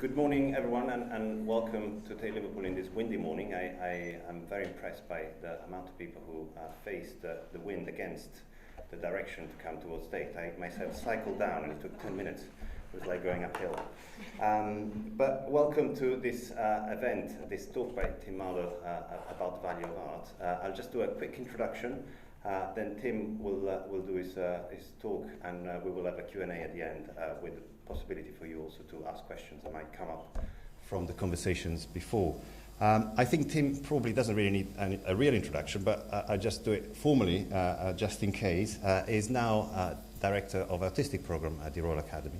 Good morning, everyone, and welcome to Tate Liverpool in this windy morning. I am very impressed by the amount of people who faced the wind against the direction to come towards Tate. I myself cycled down and it took 10 minutes. It was like going uphill. But welcome to this event, this talk by Tim Marlow about the value of art. I'll just do a quick introduction. Then Tim will do his talk, and we will have a Q&A at the end with the possibility for you also to ask questions that might come up from the conversations before. I think Tim probably doesn't really need a real introduction, but I'll just do it formally, just in case. Is now Director of Artistic Program at the Royal Academy.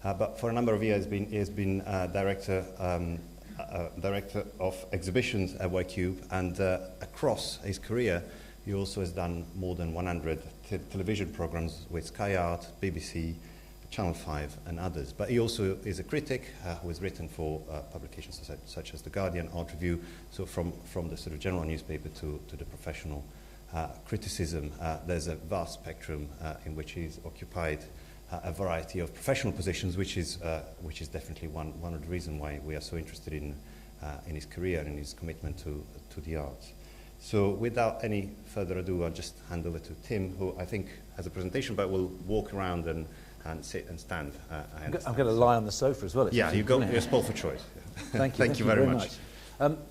But for a number of years, he has been Director of Exhibitions at YCube, and across his career, he also has done more than 100 television programs with Sky Art, BBC, Channel 5 and others. But he also is a critic who has written for publications such as The Guardian, Art Review, so from the sort of general newspaper to the professional criticism. There's a vast spectrum in which he's occupied a variety of professional positions, which is definitely one of the reasons why we are so interested in his career and his commitment to the arts. So without any further ado, I'll just hand over to Tim, who I think has a presentation, but will walk around and sit and stand. I'm going to lie on the sofa as well. Yeah, you're spoiled for choice. Thank you. Thank you very much.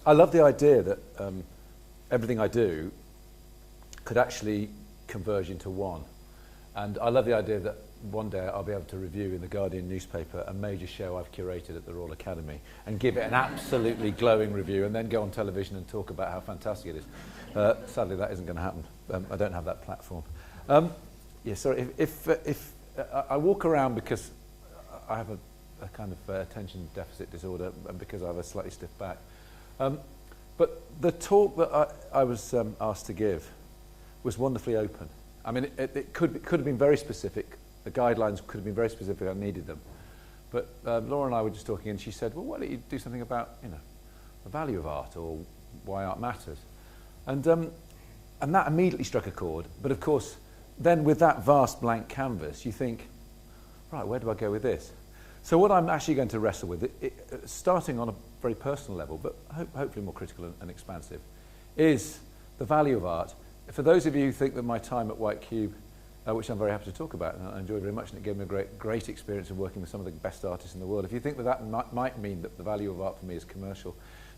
I love the idea that everything I do could actually converge into one. And I love the idea that one day I'll be able to review in the Guardian newspaper a major show I've curated at the Royal Academy and give it an absolutely glowing review and then go on television and talk about how fantastic it is. Sadly, that isn't going to happen. I don't have that platform. If I walk around because I have a kind of attention deficit disorder and because I have a slightly stiff back. But the talk that I was asked to give was wonderfully open. I mean, it could have been very specific. The guidelines could have been very specific. I needed them. But Laura and I were just talking, and she said, well, why don't you do something about, the value of art or why art matters? And that immediately struck a chord. But of course, then with that vast blank canvas, you think, right, where do I go with this? So what I'm actually going to wrestle with, starting on a very personal level, but hopefully more critical and expansive, is the value of art. For those of you who think that my time at YCube, which I'm very happy to talk about, and I enjoyed very much, and it gave me a great experience of working with some of the best artists in the world. If you think that might mean that the value of art for me is commercial,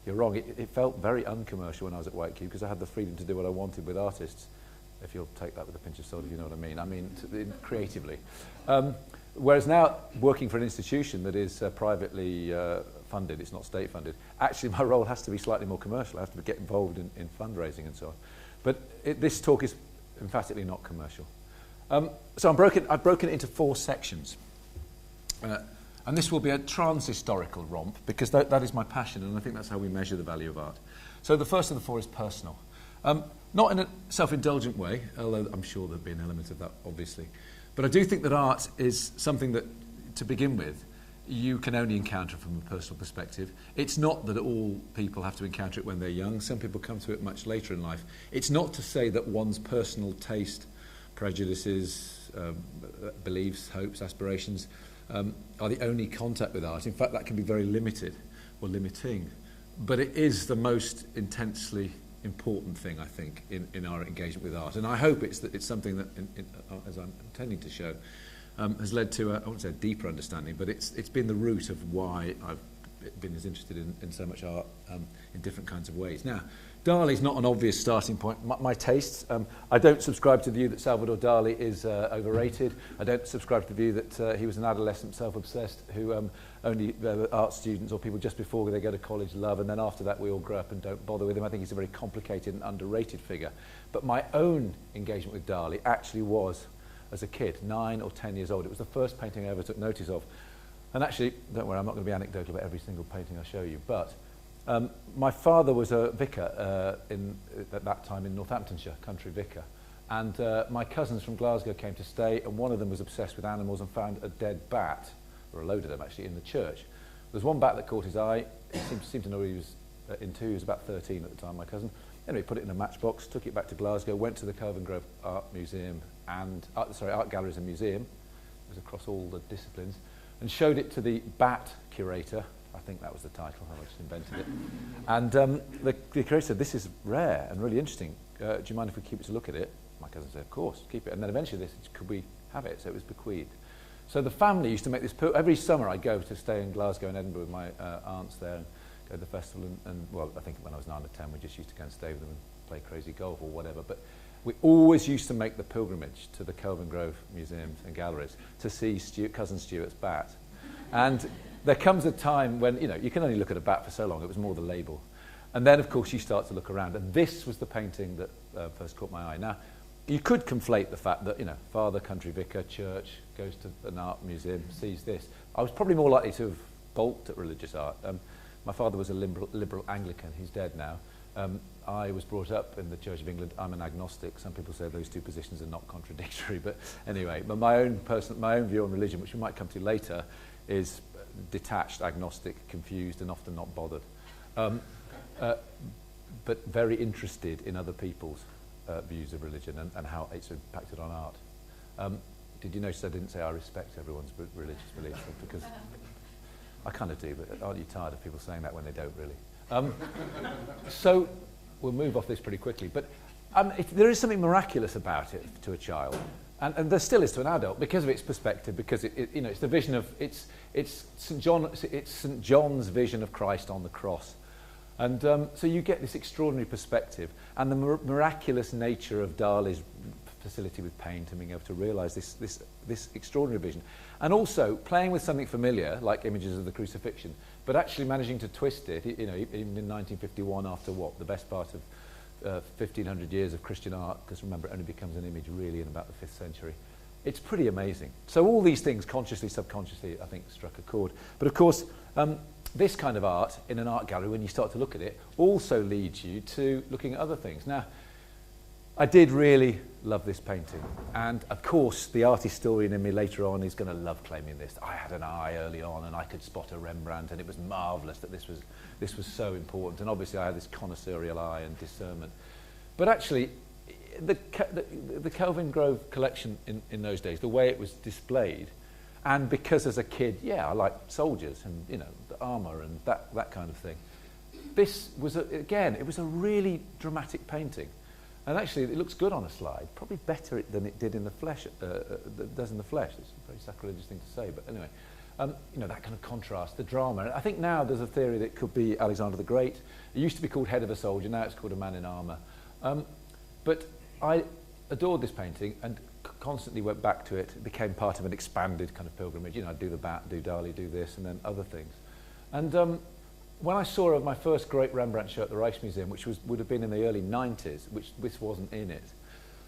you're wrong. It felt very uncommercial when I was at YCube because I had the freedom to do what I wanted with artists, if you'll take that with a pinch of salt, if you know what I mean. I mean, creatively. Whereas now, working for an institution that is privately funded, it's not state funded, actually my role has to be slightly more commercial. I have to get involved in fundraising and so on. But this talk is emphatically not commercial. So I've broken it into 4 sections. And this will be a trans-historical romp, because that is my passion, and I think that's how we measure the value of art. So the first of the 4 is personal. Not in a self-indulgent way, although I'm sure there'll be an element of that, obviously. But I do think that art is something that, to begin with, you can only encounter from a personal perspective. It's not that all people have to encounter it when they're young. Some people come to it much later in life. It's not to say that one's personal taste, prejudices, beliefs, hopes, aspirations are the only contact with art. In fact, that can be very limited or limiting. But it is the most intensely important thing, I think, in our engagement with art. And I hope it's something that, as I'm intending to show, has led to, I won't say a deeper understanding, but it's been the root of why I've been as interested in so much art in different kinds of ways. Now, Dali's not an obvious starting point. My tastes, I don't subscribe to the view that Salvador Dali is overrated. I don't subscribe to the view that he was an adolescent self-obsessed who only art students or people just before they go to college love, and then after that we all grow up and don't bother with him. I think he's a very complicated and underrated figure. But my own engagement with Dali actually was as a kid, 9 or 10 years old. It was the first painting I ever took notice of. And actually, don't worry, I'm not going to be anecdotal about every single painting I show you, but my father was a vicar at that time in Northamptonshire, country vicar. And my cousins from Glasgow came to stay, and one of them was obsessed with animals and found a dead bat, or a load of them actually, in the church. There was one bat that caught his eye. He seemed to know what he was into. He was about 13 at the time, my cousin. Anyway, put it in a matchbox, took it back to Glasgow, went to the Cove and Grove Art Museum and art galleries and museum. It was across all the disciplines, and showed it to the bat curator, I think that was the title, I just invented it. And the curator said, this is rare and really interesting. Do you mind if we keep it to look at it? My cousin said, of course, keep it. And then eventually they said, could we have it? So it was bequeathed. So the family used to make this, every summer I'd go to stay in Glasgow and Edinburgh with my aunts there and go to the festival. And well, I think when I was 9 or 10, we just used to go and stay with them and play crazy golf or whatever. But we always used to make the pilgrimage to the Kelvin Grove museums and galleries to see cousin Stuart's bat. And there comes a time when, you know, you can only look at a bat for so long. It was more the label. And then, of course, you start to look around. And this was the painting that first caught my eye. Now, you could conflate the fact that, you know, father, country vicar, church, goes to an art museum, sees this. I was probably more likely to have balked at religious art. My father was a liberal Anglican. He's dead now. I was brought up in the Church of England. I'm an agnostic. Some people say those two positions are not contradictory. But anyway, but my own view on religion, which we might come to later, is detached, agnostic, confused, and often not bothered. But very interested in other people's views of religion and how it's impacted on art. Did you notice I didn't say I respect everyone's religious beliefs? Because I kind of do, but aren't you tired of people saying that when they don't really? So we'll move off this pretty quickly. But there is something miraculous about it to a child. And there still is to an adult because of its perspective, because you know, it's the vision of it's St. John's vision of Christ on the cross, and so you get this extraordinary perspective and the miraculous nature of Dali's facility with paint and being able to realise this extraordinary vision, and also playing with something familiar like images of the crucifixion, but actually managing to twist it. You know, even in 1951, after what the best part of 1,500 years of Christian art, because remember, it only becomes an image really in about the 5th century. It's pretty amazing. So all these things, consciously, subconsciously, I think, struck a chord. But of course, this kind of art in an art gallery, when you start to look at it, also leads you to looking at other things. Now, I did really love this painting. And of course, the art historian in me later on is going to love claiming this. I had an eye early on and I could spot a Rembrandt, and it was marvellous that this was so important. And obviously I had this connoisseurial eye and discernment. But actually, the Kelvin Grove collection in those days, the way it was displayed, and because as a kid, yeah, I liked soldiers and, you know, the armour and that kind of thing. This was, again, it was a really dramatic painting. And actually, it looks good on a slide, probably better than it did in the flesh, does in the flesh. It's a very sacrilegious thing to say, but anyway. You know, that kind of contrast, the drama. And I think now there's a theory that it could be Alexander the Great. It used to be called Head of a Soldier, now it's called A Man in Armour. But I adored this painting and constantly went back to it. It became part of an expanded kind of pilgrimage. You know, I'd do the bat, do Dali, do this, and then other things. And when I saw my first great Rembrandt show at the Rijksmuseum, which would have been in the early 90s, which this wasn't in it,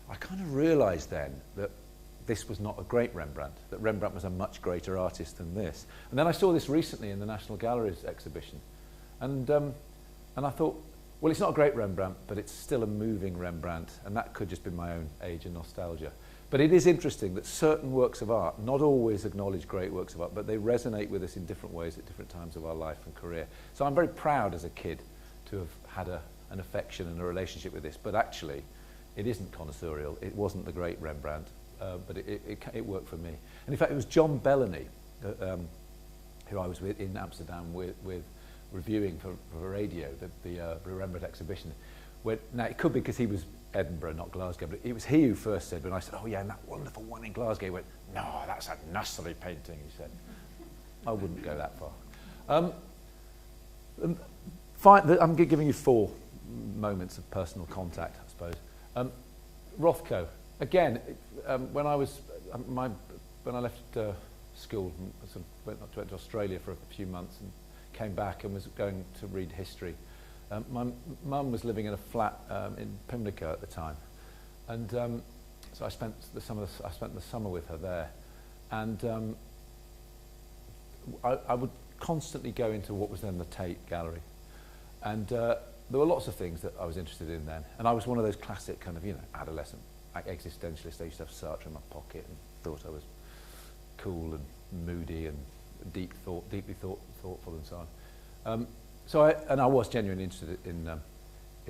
I kind of realised then that this was not a great Rembrandt, that Rembrandt was a much greater artist than this. And then I saw this recently in the National Gallery's exhibition. And I thought, well, it's not a great Rembrandt, but it's still a moving Rembrandt, and that could just be my own age and nostalgia. But it is interesting that certain works of art, not always acknowledged great works of art, but they resonate with us in different ways at different times of our life and career. So I'm very proud as a kid to have had an affection and a relationship with this, but actually it isn't connoisseurial. It wasn't the great Rembrandt, but it worked for me. And in fact, it was John Bellamy, who I was with in Amsterdam with reviewing for radio the Rembrandt exhibition. Now, it could be because he was Edinburgh, not Glasgow, but it was he who first said, when I said, oh yeah, and that wonderful one in Glasgow, he went, no, that's a nursery painting, he said. I wouldn't go that far. I'm giving you 4 moments of personal contact, I suppose. Rothko, again, when I left school, I went to Australia for a few months and came back and was going to read history. My mum was living in a flat in Pimlico at the time, and so I spent the summer with her there, and I would constantly go into what was then the Tate Gallery, and there were lots of things that I was interested in then, and I was one of those classic kind of, you know, adolescent existentialists. I used to have Sartre in my pocket and thought I was cool and moody and deeply thoughtful and so on. So I was genuinely interested in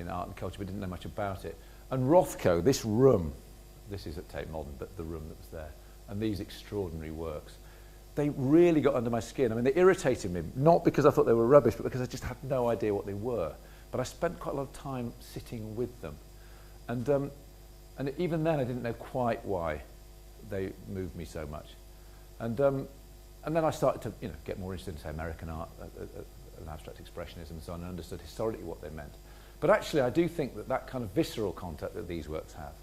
art and culture, but didn't know much about it. And Rothko, this room, this is at Tate Modern, but the room that was there, and these extraordinary works, they really got under my skin. I mean, they irritated me, not because I thought they were rubbish, but because I just had no idea what they were. But I spent quite a lot of time sitting with them. And even then, I didn't know quite why they moved me so much. And then I started to get more interested in, say, American art and abstract expressionism and so on, and understood historically what they meant. But actually, I do think that that kind of visceral contact that these works have,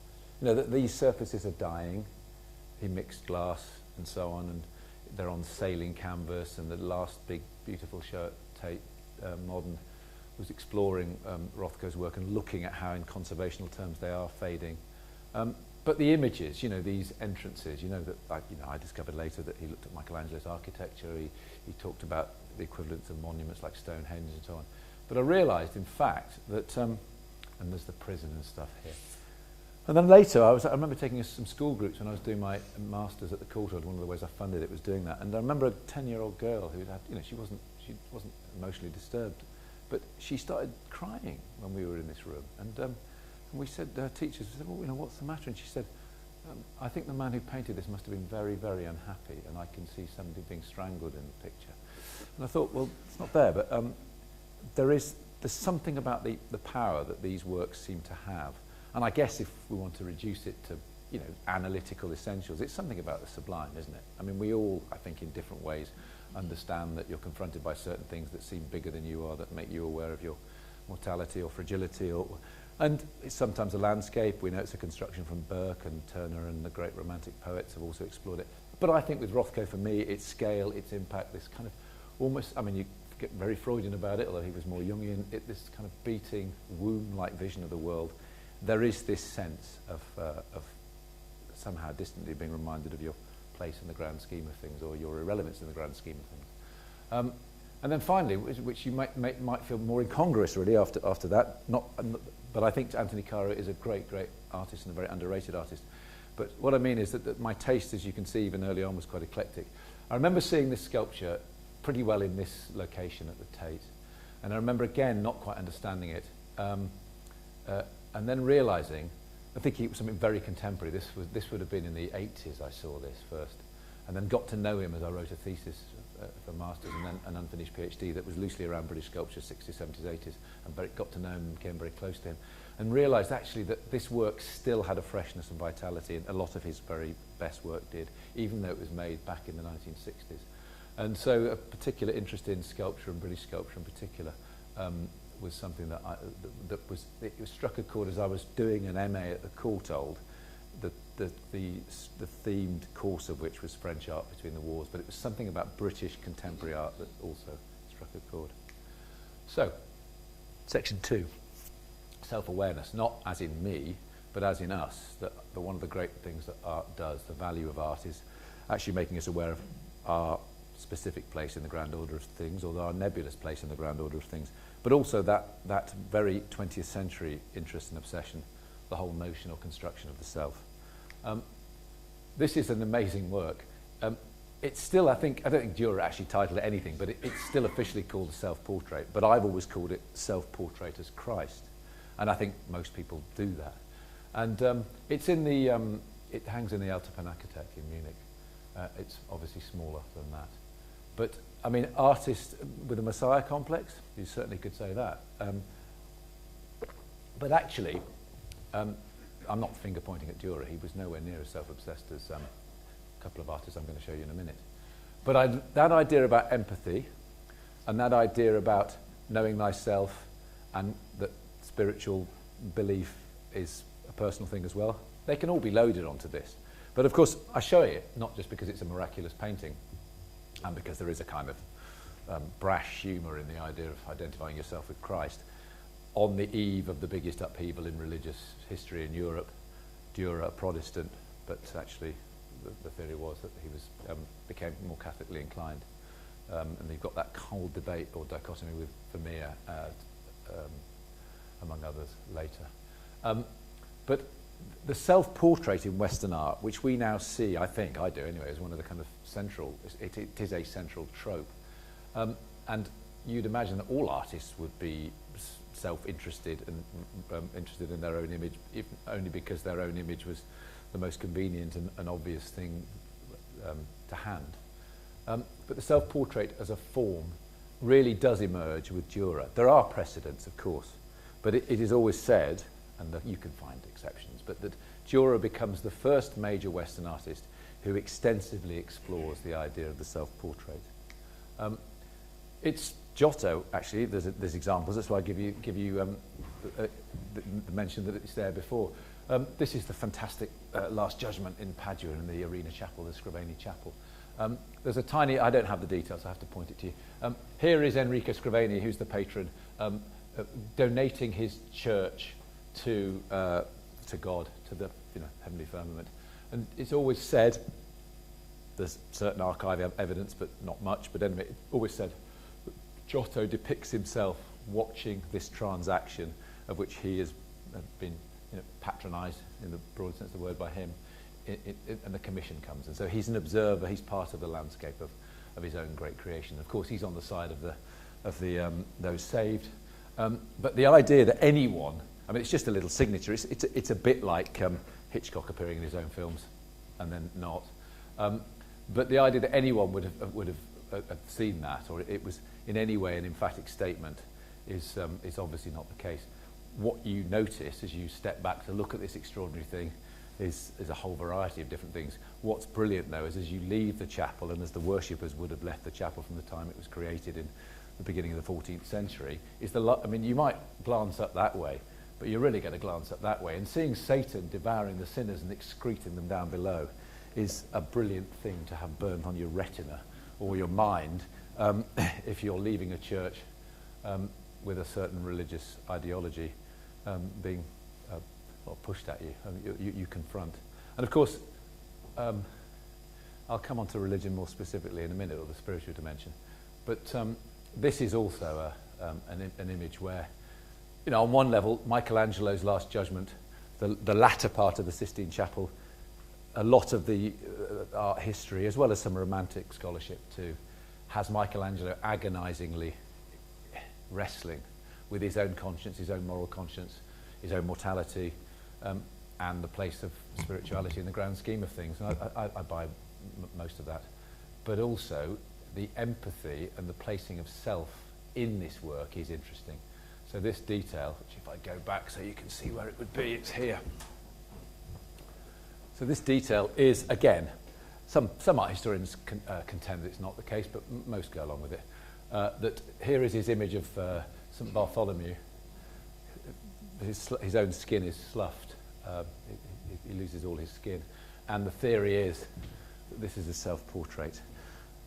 that these surfaces are dying, he mixed glass and so on, and they're on sailing canvas, and the last big, beautiful show at Tate Modern was exploring Rothko's work and looking at how in conservational terms they are fading. But the images, these entrances, that I discovered later that he looked at Michelangelo's architecture, he talked about the equivalents of monuments like Stonehenge and so on. But I realised, in fact, that, and there's the prison and stuff here. And then later, I remember taking some school groups when I was doing my masters at the Courtauld. One of the ways I funded it was doing that. And I remember a 10-year-old girl who had, she wasn't emotionally disturbed, but she started crying when we were in this room. And we said, her teachers said, well, what's the matter? And she said, I think the man who painted this must have been very, very unhappy, and I can see somebody being strangled in the picture. And I thought, well, it's not there, but there's something about the power that these works seem to have. And I guess if we want to reduce it to, analytical essentials, it's something about the sublime, isn't it? I mean, we all, I think, in different ways, understand that you're confronted by certain things that seem bigger than you are, that make you aware of your mortality or fragility, and it's sometimes a landscape. We know it's a construction from Burke and Turner, and the great romantic poets have also explored it. But I think with Rothko, for me, its scale, its impact, this kind of almost, you get very Freudian about it, although he was more Jungian, this kind of beating, womb-like vision of the world. There is this sense of somehow distantly being reminded of your place in the grand scheme of things, or your irrelevance in the grand scheme of things. And then finally, which you might feel more incongruous really after that, but I think Anthony Caro is a great, great artist and a very underrated artist. But what I mean is that my taste, as you can see, even early on, was quite eclectic. I remember seeing this sculpture pretty well in this location at the Tate, and I remember again not quite understanding it, and then realising, I think it was something very contemporary. This would have been in the 80s. I saw this first, and then got to know him as I wrote a thesis for masters and then an unfinished PhD that was loosely around British sculpture, 60s, 70s, 80s, and got to know him and became very close to him, and realised actually that this work still had a freshness and vitality, and a lot of his very best work did, even though it was made back in the 1960s. And so a particular interest in sculpture, and British sculpture in particular, was something that it struck a chord as I was doing an MA at the Courtauld, the themed course of which was French art between the wars, but it was something about British contemporary art that also struck a chord. So, section 2, self-awareness, not as in me, but as in us, that one of the great things that art does, the value of art, is actually making us aware of our specific place in the grand order of things, or our nebulous place in the grand order of things, but also that very 20th century interest and obsession, the whole notion or construction of the self. This is an amazing work. It's still, I don't think Dürer actually titled it anything, but it's still officially called a self-portrait, but I've always called it self-portrait as Christ, and I think most people do that. And it's in the, it hangs in the Alte Pinakothek in Munich. It's obviously smaller than that. But, I mean, artist with a messiah complex, you certainly could say that. But actually, I'm not finger-pointing at Dürer. He was nowhere near as self-obsessed as a couple of artists I'm going to show you in a minute. But that idea about empathy, and that idea about knowing thyself, and that spiritual belief is a personal thing as well, they can all be loaded onto this. But of course, I show it not just because it's a miraculous painting, and because there is a kind of brash humour in the idea of identifying yourself with Christ, on the eve of the biggest upheaval in religious history in Europe. Dürer, a Protestant, but actually the theory was that he was became more Catholically inclined. And you've got that whole debate or dichotomy with Vermeer, among others, later. But the self-portrait in Western art, which we now see, I think, I do anyway, as one of the kind of central, it is a central trope. And you'd imagine that all artists would be self-interested and interested in their own image, if only because their own image was the most convenient and obvious thing to hand. But the self-portrait as a form really does emerge with Dürer. There are precedents, of course, but it is always said, and you can find exceptions, but that Dürer becomes the first major Western artist who extensively explores the idea of the self-portrait. It's Giotto, actually. There's examples. That's why I give you the mention that it's there before. This is the fantastic Last Judgment in Padua in the Arena Chapel, the Scrivani Chapel. There's a tiny, I don't have the details, I have to point it to you. Here is Enrico Scrivani, who's the patron, donating his church to God, to the heavenly firmament. And it's always said, there's certain archive evidence, but not much, but anyway, it's always said that Giotto depicts himself watching this transaction of which he has been patronised, in the broad sense of the word, by him, and the commission comes. And so he's an observer, he's part of the landscape of his own great creation. Of course, he's on the side of those saved. But the idea that anyone, I mean, it's just a little signature. It's a bit like Hitchcock appearing in his own films, and then not. But the idea that anyone would have seen that, or it was in any way an emphatic statement, is obviously not the case. What you notice as you step back to look at this extraordinary thing is a whole variety of different things. What's brilliant, though, is as you leave the chapel, and as the worshippers would have left the chapel from the time it was created in the beginning of the 14th century, I mean, you might glance up that way, but you're really going to glance up that way. And seeing Satan devouring the sinners and excreting them down below is a brilliant thing to have burnt on your retina or your mind if you're leaving a church with a certain religious ideology being pushed at you. You confront. And of course, I'll come on to religion more specifically in a minute, or the spiritual dimension. But this is also an image where, on one level, Michelangelo's Last Judgment, the latter part of the Sistine Chapel, a lot of the art history, as well as some romantic scholarship too, has Michelangelo agonizingly wrestling with his own conscience, his own moral conscience, his own mortality, and the place of spirituality in the grand scheme of things. And I buy most of that. But also, the empathy and the placing of self in this work is interesting. So this detail, which if I go back so you can see where it would be, it's here. So this detail is, again, some art historians contend that it's not the case, but most go along with it. That here is his image of St. Bartholomew. His own skin is sloughed. He loses all his skin. And the theory is that this is a self-portrait.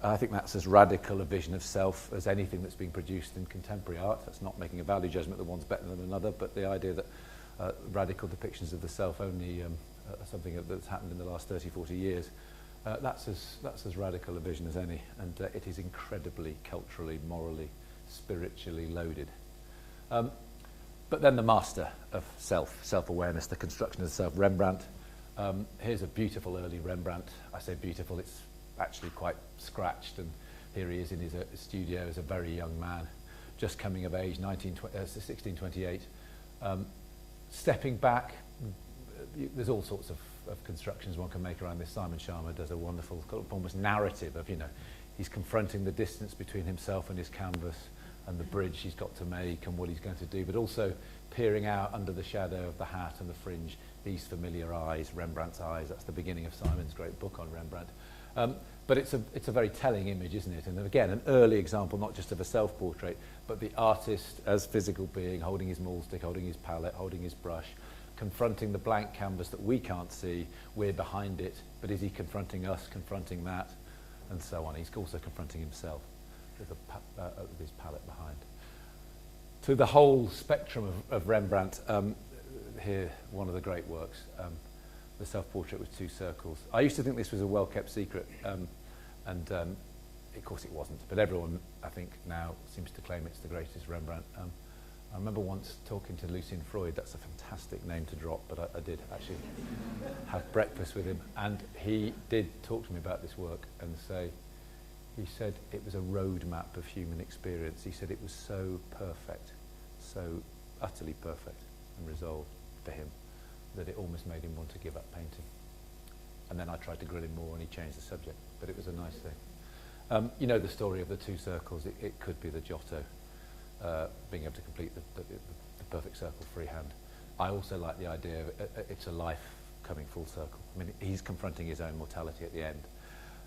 I think that's as radical a vision of self as anything that's being produced in contemporary art. That's not making a value judgment that one's better than another, but the idea that radical depictions of the self only are something that's happened in the last 30, 40 years, that's as radical a vision as any, and it is incredibly culturally, morally, spiritually loaded. But then the master of self-awareness, the construction of the self, Rembrandt. Here's a beautiful early Rembrandt. I say beautiful, it's actually quite scratched, and here he is in his studio as a very young man, just coming of age, 1628. Stepping back, there's all sorts of constructions one can make around this. Simon Sharma does a wonderful, almost narrative of, he's confronting the distance between himself and his canvas, and the bridge he's got to make and what he's going to do, but also peering out under the shadow of the hat and the fringe, these familiar eyes, Rembrandt's eyes. That's the beginning of Simon's great book on Rembrandt. But it's a very telling image, isn't it? And again, an early example, not just of a self-portrait, but the artist as physical being, holding his maul stick, holding his palette, holding his brush, confronting the blank canvas that we can't see. We're behind it, but is he confronting us, confronting that, and so on? He's also confronting himself with his palette behind. To the whole spectrum of Rembrandt, here, one of the great works, the self-portrait with two circles. I used to think this was a well-kept secret, and of course it wasn't, but everyone, I think, now seems to claim it's the greatest Rembrandt. I remember once talking to Lucien Freud. That's a fantastic name to drop, but I did actually have breakfast with him, and he did talk to me about this work and say, he said it was a roadmap of human experience. He said it was so perfect, so utterly perfect and resolved for him, that it almost made him want to give up painting. And then I tried to grill him more and he changed the subject, but it was a nice thing. You know the story of the two circles. It could be the Giotto being able to complete the perfect circle freehand. I also like the idea of it's a life coming full circle. I mean, he's confronting his own mortality at the end.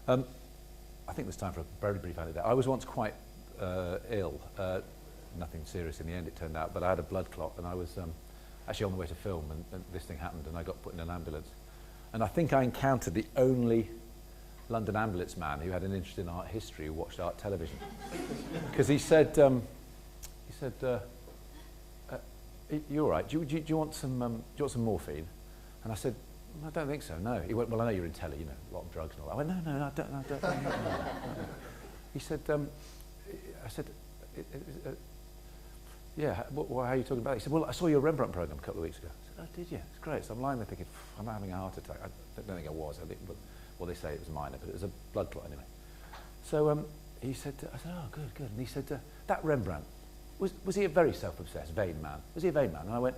I think there's time for a very brief anecdote. I was once quite ill. Nothing serious in the end, it turned out, but I had a blood clot, and I was actually on the way to film, and this thing happened, and I got put in an ambulance. And I think I encountered the only London ambulance man who had an interest in art history, who watched art television. Because he said, "You all right? Do you want some morphine?" And I said, "I don't think so, no." He went, "Well, I know you're in telly, you know, a lot of drugs and all that." I went, "No, I don't. No. He said, I said, "Yeah, how are you talking about it?" He said, "Well, I saw your Rembrandt programme a couple of weeks ago." I said, "Oh, did you? It's great." So I'm lying there thinking, I'm having a heart attack. I don't think I was. Well, they say it was minor, but it was a blood clot anyway. So he said, I said, "Oh, good. And he said, "That Rembrandt, was he a very self-obsessed, vain man? Was he a vain man?" And I went,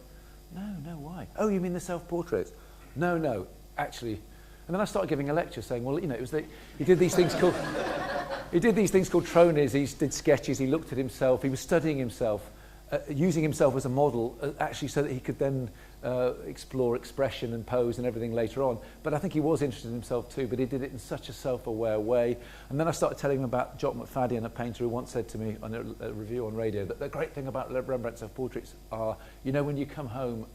No, why? "Oh, you mean the self-portraits?" No, actually. And then I started giving a lecture saying, well, you know, he did these things called tronies. He did sketches. He looked at himself. He was studying himself, using himself as a model, actually, so that he could then explore expression and pose and everything later on. But I think he was interested in himself too, but he did it in such a self-aware way. And then I started telling him about Jock McFadden, a painter who once said to me on a review on radio that the great thing about Rembrandt's self-portraits are, you know, when you come home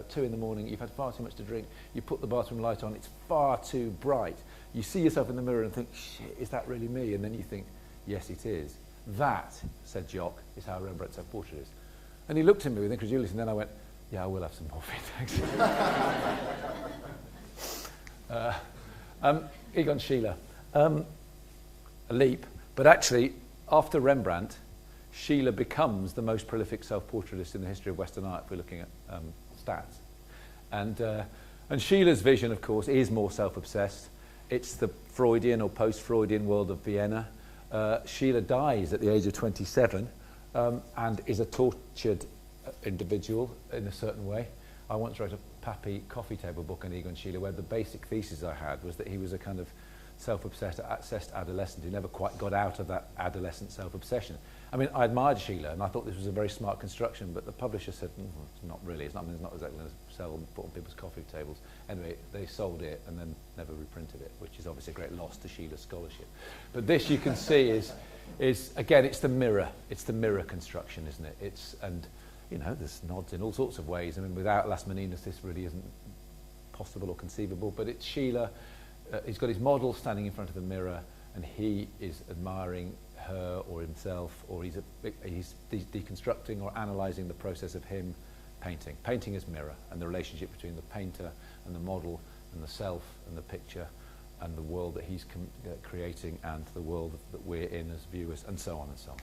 2 in the morning, you've had far too much to drink, you put the bathroom light on, it's far too bright. You see yourself in the mirror and think, shit, is that really me? And then you think, yes, it is. That, said Jock, is how Rembrandt's self-portrait is. And he looked at me with incredulity, and then I went, yeah, I will have some morphine, thanks. Egon Schiele. A leap. But actually, after Rembrandt, Schiele becomes the most prolific self-portraitist in the history of Western art, if we're looking at stats. And Schiele's vision, of course, is more self-obsessed. It's the Freudian or post-Freudian world of Vienna. Schiele dies at the age of 27 and is a tortured individual in a certain way. I once wrote a Pappy coffee table book on Egon Schiele where the basic thesis I had was that he was a kind of self-obsessed adolescent who never quite got out of that adolescent self-obsession. I mean, I admired Schiele and I thought this was a very smart construction, but the publisher said, it's not really, it's not exactly going to sell and put on people's coffee tables. Anyway, they sold it and then never reprinted it, which is obviously a great loss to Schiele's scholarship. But this, you can see, is again, it's the mirror construction, isn't it? And you know, there's nods in all sorts of ways. I mean, without Las Meninas, this really isn't possible or conceivable, but it's Schiele. He's got his model standing in front of the mirror, and he is admiring her or himself, or he's deconstructing or analysing the process of him painting. Painting as mirror, and the relationship between the painter and the model and the self and the picture and the world that he's creating and the world that we're in as viewers, and so on and so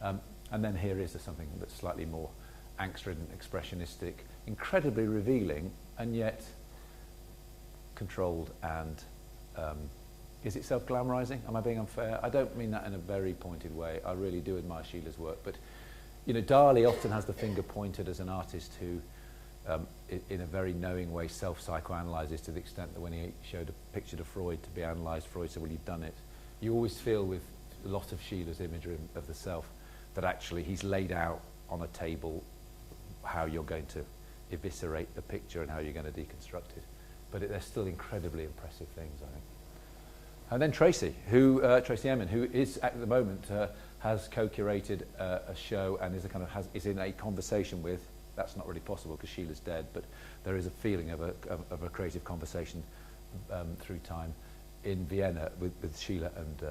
on. And then here is something that's slightly more angst-ridden, expressionistic, incredibly revealing, and yet controlled and is it self-glamorizing? Am I being unfair? I don't mean that in a very pointed way. I really do admire Schiele's work, but you know, Dali often has the finger pointed as an artist who, in a very knowing way, self-psychoanalyzes to the extent that when he showed a picture to Freud to be analysed, Freud said, well, you've done it. You always feel with a lot of Schiele's imagery of the self that actually he's laid out on a table how you're going to eviscerate the picture and how you're going to deconstruct it. But they're still incredibly impressive things, I think. And then Tracy Emin, who is at the moment has co-curated a show and is in a conversation with. That's not really possible because Schiele's dead, but there is a feeling of a creative conversation through time in Vienna with Schiele and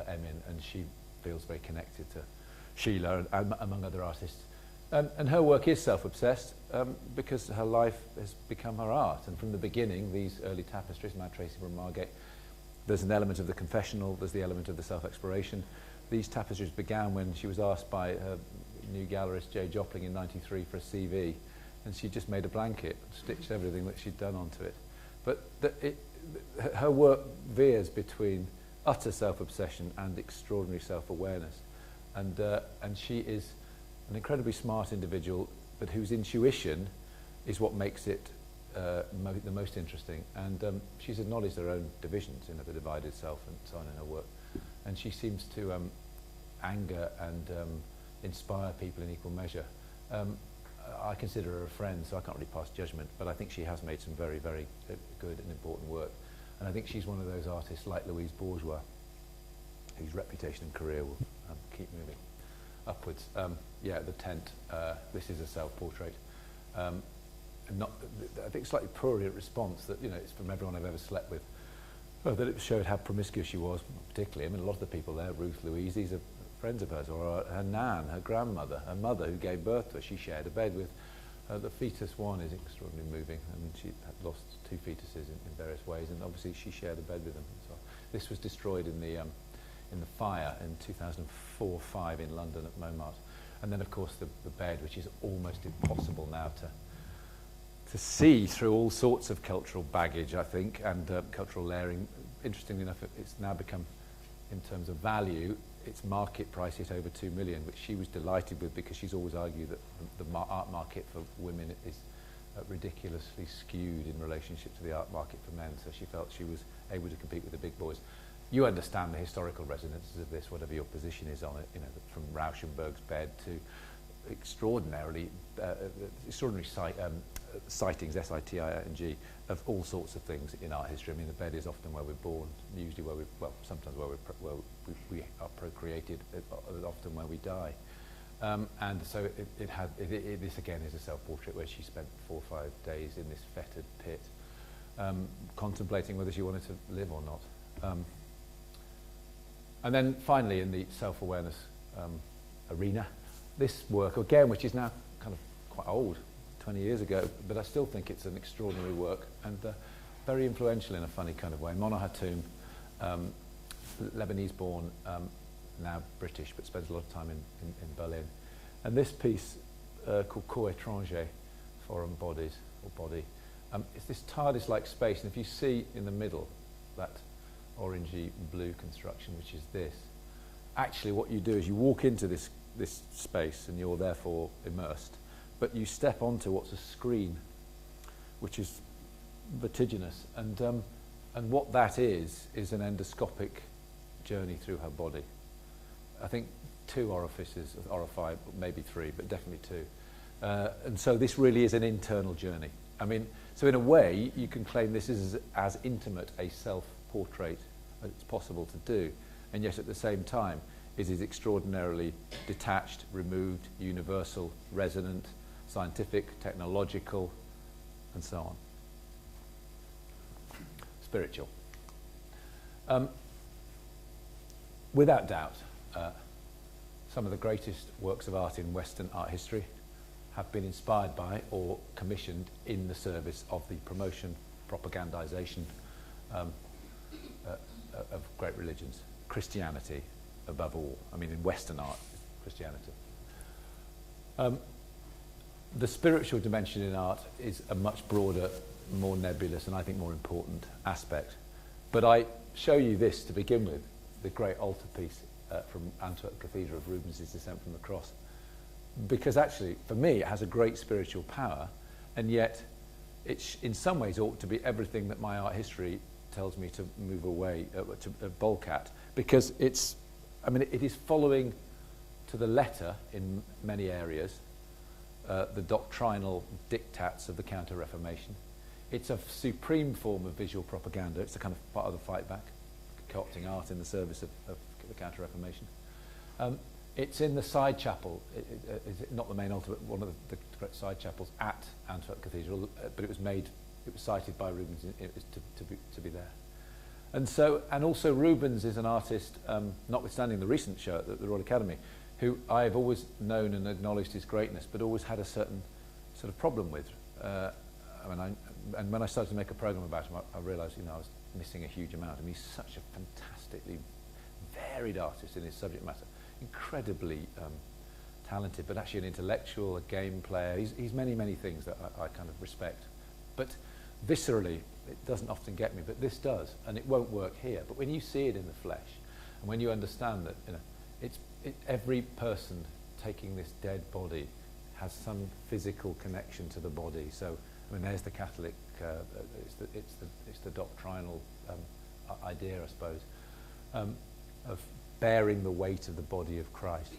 Emin, and she feels very connected to Schiele and among other artists. And her work is self-obsessed because her life has become her art. And from the beginning, these early tapestries, Mad Tracy from Margate, there's an element of the confessional, there's the element of the self-exploration. These tapestries began when she was asked by her new gallerist, Jay Jopling, in '93 for a CV, and she just made a blanket, stitched everything that she'd done onto it. But her work veers between utter self-obsession and extraordinary self-awareness. And she is an incredibly smart individual, but whose intuition is what makes it the most interesting. And she's acknowledged her own divisions, the divided self and so on in her work. and she seems to anger and inspire people in equal measure. I consider her a friend, so I can't really pass judgment, but I think she has made some very, very good and important work. And I think she's one of those artists like Louise Bourgeois, whose reputation and career will keep moving upwards. Yeah, the tent, this is a self-portrait. I think slightly prurient response that, you know, it's from everyone I've ever slept with. That it showed how promiscuous she was, particularly. I mean, a lot of the people there, Ruth, Louise, these are friends of hers, or her nan, her grandmother, her mother who gave birth to her, she shared a bed with. The fetus one is extraordinarily moving, and she had lost 2 fetuses in various ways, and obviously she shared a bed with them. So this was destroyed in the fire in 2004-5 in London at Montmartre. And then, of course, the bed, which is almost impossible now to see through all sorts of cultural baggage, I think, and cultural layering. Interestingly enough, it's now become, in terms of value, its market price is over 2 million, which she was delighted with, because she's always argued that the art market for women is ridiculously skewed in relationship to the art market for men, so she felt she was able to compete with the big boys. You understand the historical resonances of this, whatever your position is on it, you know, from Rauschenberg's bed to extraordinary sightings, S-I-T-I-N-G, of all sorts of things in art history. I mean, the bed is often where we're born, usually where sometimes where we are procreated, often where we die. And so this again is a self-portrait where she spent 4 or 5 days in this fetid pit, contemplating whether she wanted to live or not. And then finally, in the self-awareness arena, this work, again, which is now kind of quite old, 20 years ago, but I still think it's an extraordinary work, and very influential in a funny kind of way. Mona Hatoum, Lebanese-born, now British, but spends a lot of time in Berlin. And this piece, called Corps étranger, foreign bodies, or body, it's this TARDIS-like space, and if you see in the middle, that orangey blue construction, which is this, actually what you do is you walk into this space, and you're therefore immersed, but you step onto what's a screen, which is vertiginous, and what that is an endoscopic journey through her body. I think 2 orifices, or 5, maybe 3, but definitely 2. And so this really is an internal journey. I mean, so in a way, you can claim this is as intimate a self-portrait as it's possible to do, and yet at the same time, it is extraordinarily detached, removed, universal, resonant, scientific, technological, and so on. Spiritual. Without doubt, some of the greatest works of art in Western art history have been inspired by or commissioned in the service of the promotion, propagandization of great religions. Christianity, above all. I mean, in Western art, Christianity. The spiritual dimension in art is a much broader, more nebulous, and I think more important aspect. But I show you this to begin with, the great altarpiece from Antwerp Cathedral of Rubens' Descent from the Cross. Because actually, for me, it has a great spiritual power, and yet it in some ways ought to be everything that my art history tells me to move away, to bulk at, because it's, I mean, it is following to the letter in many areas the doctrinal diktats of the Counter-Reformation. It's a supreme form of visual propaganda. It's a kind of part of the fight back, co-opting art in the service of the Counter-Reformation. It's in the side chapel. It's not the main altar, but one of the great side chapels at Antwerp Cathedral, but it was cited by Rubens to be there. And so, and also Rubens is an artist, notwithstanding the recent show at the Royal Academy, who I've always known and acknowledged his greatness, but always had a certain sort of problem with. And when I started to make a program about him, I realised, I was missing a huge amount. I mean, he's such a fantastically varied artist in his subject matter, incredibly talented, but actually an intellectual, a game player. He's many, many things that I kind of respect. But viscerally, it doesn't often get me, but this does, and it won't work here. But when you see it in the flesh, and when you understand that, every person taking this dead body has some physical connection to the body. So, I mean, there's the Catholic, it's the doctrinal idea, I suppose. of bearing the weight of the body of Christ.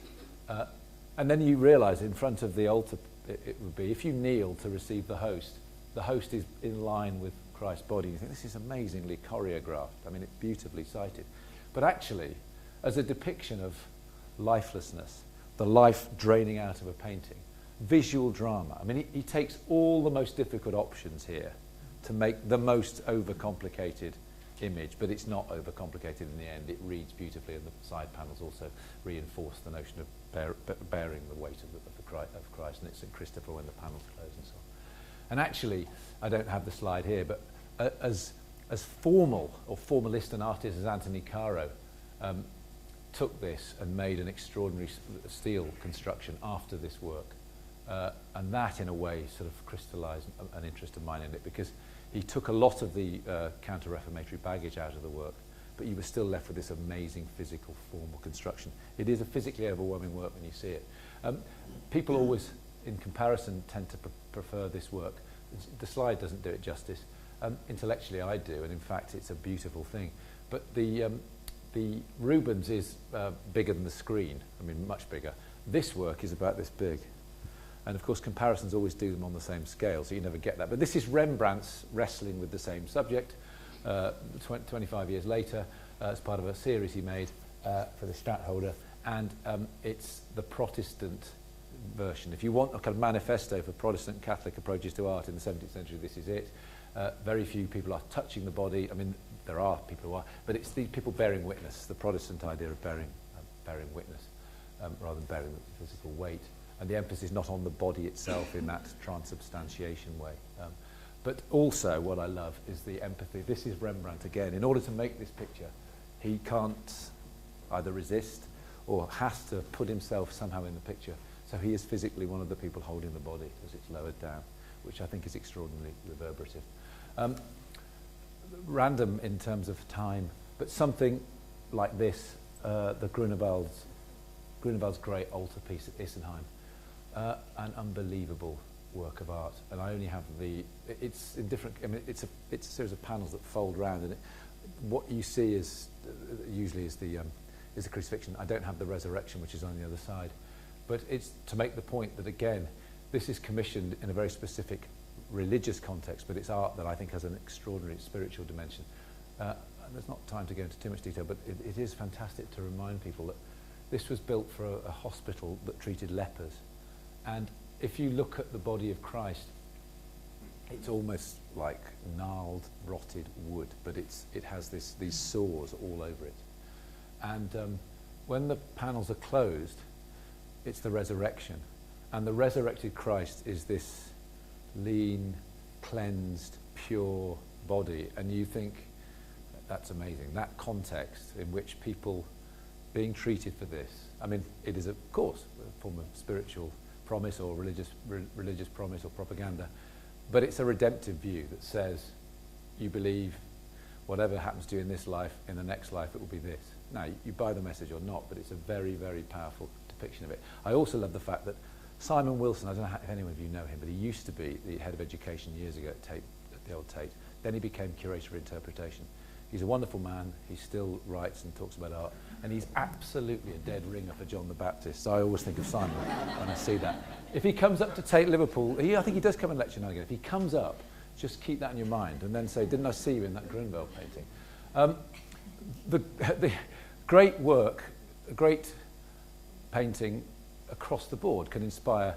And then you realise in front of the altar it would be, if you kneel to receive the host is in line with Christ's body. You think, this is amazingly choreographed. I mean, it's beautifully cited. But actually, as a depiction of lifelessness, the life draining out of a painting, visual drama. I mean, he takes all the most difficult options here to make the most overcomplicated image, but it's not overcomplicated in the end. It reads beautifully, and the side panels also reinforce the notion of bearing the weight of Christ, and it's St. Christopher when the panels close and so on. And actually, I don't have the slide here, but as formal or formalist an artist as Anthony Caro took this and made an extraordinary steel construction after this work, and that in a way sort of crystallised an interest of mine in it, because he took a lot of the counter-reformatory baggage out of the work, but you were still left with this amazing physical formal construction. It is a physically overwhelming work when you see it. People always, in comparison, tend to prefer this work. The slide doesn't do it justice. Intellectually I do, and in fact it's a beautiful thing. But the Rubens is bigger than the screen, I mean much bigger. This work is about this big. And of course comparisons always do them on the same scale, so you never get that. But this is Rembrandt's wrestling with the same subject 25 years later as part of a series he made for the Stadtholder, and it's the Protestant version. If you want a kind of manifesto for Protestant Catholic approaches to art in the 17th century, this is it. Very few people are touching the body. I mean, there are people who are, but it's the people bearing witness, the Protestant idea of bearing witness, rather than bearing the physical weight. And the emphasis not on the body itself in that transubstantiation way. But also what I love is the empathy. This is Rembrandt again. In order to make this picture, he can't either resist or has to put himself somehow in the picture. So he is physically one of the people holding the body as it's lowered down, which I think is extraordinarily reverberative. Random in terms of time, but something like this, the Grunewald's great altarpiece at Isenheim, an unbelievable work of art. And I only have it's in different, I mean, it's a series of panels that fold round, and what you see is usually is the crucifixion. I don't have the resurrection, which is on the other side. But it's to make the point that, again, this is commissioned in a very specific religious context, but it's art that I think has an extraordinary spiritual dimension. There's not time to go into too much detail, but it is fantastic to remind people that this was built for a hospital that treated lepers. And if you look at the body of Christ, it's almost like gnarled, rotted wood, but it has these sores all over it. And when the panels are closed, it's the resurrection. And the resurrected Christ is this lean, cleansed, pure body. And you think, that's amazing. That context in which people being treated for this, I mean, it is, of course, a form of spiritual promise or religious promise or propaganda, but it's a redemptive view that says, you believe whatever happens to you in this life, in the next life it will be this. Now, you buy the message or not, but it's a very, very powerful depiction of it. I also love the fact that Simon Wilson, I don't know if anyone of you know him, but he used to be the head of education years ago at the old Tate. Then he became curator of interpretation. He's a wonderful man. He still writes and talks about art, and he's absolutely a dead ringer for John the Baptist. So I always think of Simon when I see that. If he comes up to Tate Liverpool, I think he does come and lecture now and again. If he comes up, just keep that in your mind, and then say, didn't I see you in that Grunewald painting? The great work, a great painting across the board can inspire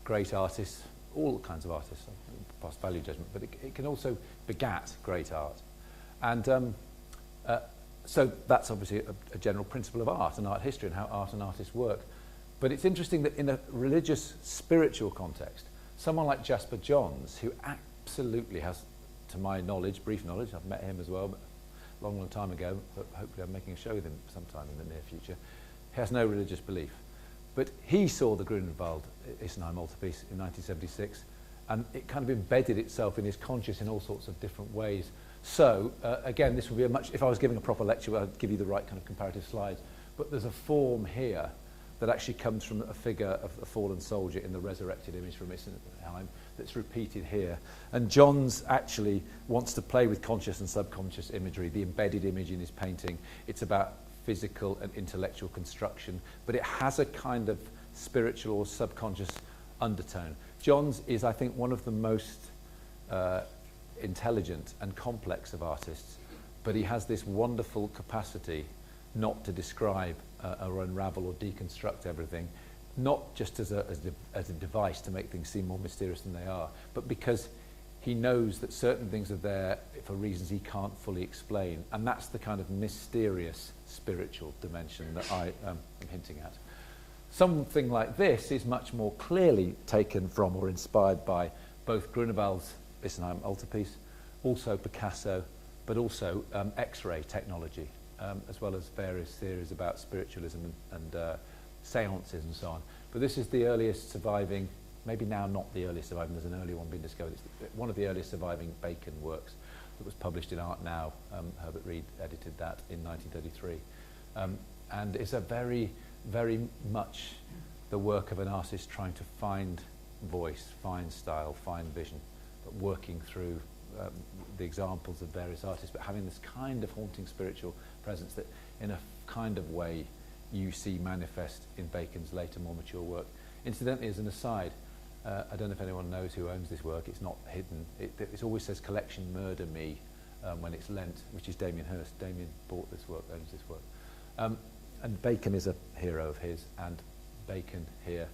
great artists, all kinds of artists, past value judgment, but it can also begat great art. And so that's obviously a general principle of art and art history and how art and artists work. But it's interesting that in a religious, spiritual context, someone like Jasper Johns, who absolutely has, to my knowledge, brief knowledge, I've met him as well, but a long, long time ago, but hopefully I'm making a show with him sometime in the near future, he has no religious belief. But he saw the Grunewald Isenheim altarpiece in 1976, and it kind of embedded itself in his conscience in all sorts of different ways. So, again, this would be if I was giving a proper lecture, I'd give you the right kind of comparative slides. But there's a form here that actually comes from a figure of a fallen soldier in the resurrected image from Isenheim that's repeated here. And Johns actually wants to play with conscious and subconscious imagery, the embedded image in his painting. It's about physical and intellectual construction, but it has a kind of spiritual or subconscious undertone. John's is, I think, one of the most intelligent and complex of artists, but he has this wonderful capacity not to describe or unravel or deconstruct everything, not just as a device to make things seem more mysterious than they are, but because he knows that certain things are there for reasons he can't fully explain, and that's the kind of mysterious spiritual dimension that I am hinting at. Something like this is much more clearly taken from or inspired by both Grunewald's Isenheim altarpiece, also Picasso, but also X-ray technology, as well as various theories about spiritualism and seances and so on. But this is the earliest surviving, maybe now not the earliest surviving, there's an earlier one being discovered. It's one of the earliest surviving Bacon works that was published in Art Now. Herbert Reed edited that in 1933. And it's a very, very much the work of an artist trying to find voice, find style, find vision, but working through the examples of various artists, but having this kind of haunting spiritual presence that in a kind of way you see manifest in Bacon's later, more mature work. Incidentally, as an aside, I don't know if anyone knows who owns this work. It's not hidden. It always says Collection Murder Me when it's lent, which is Damien Hirst. Damien bought this work, owns this work. And Bacon is a hero of his, and Bacon here,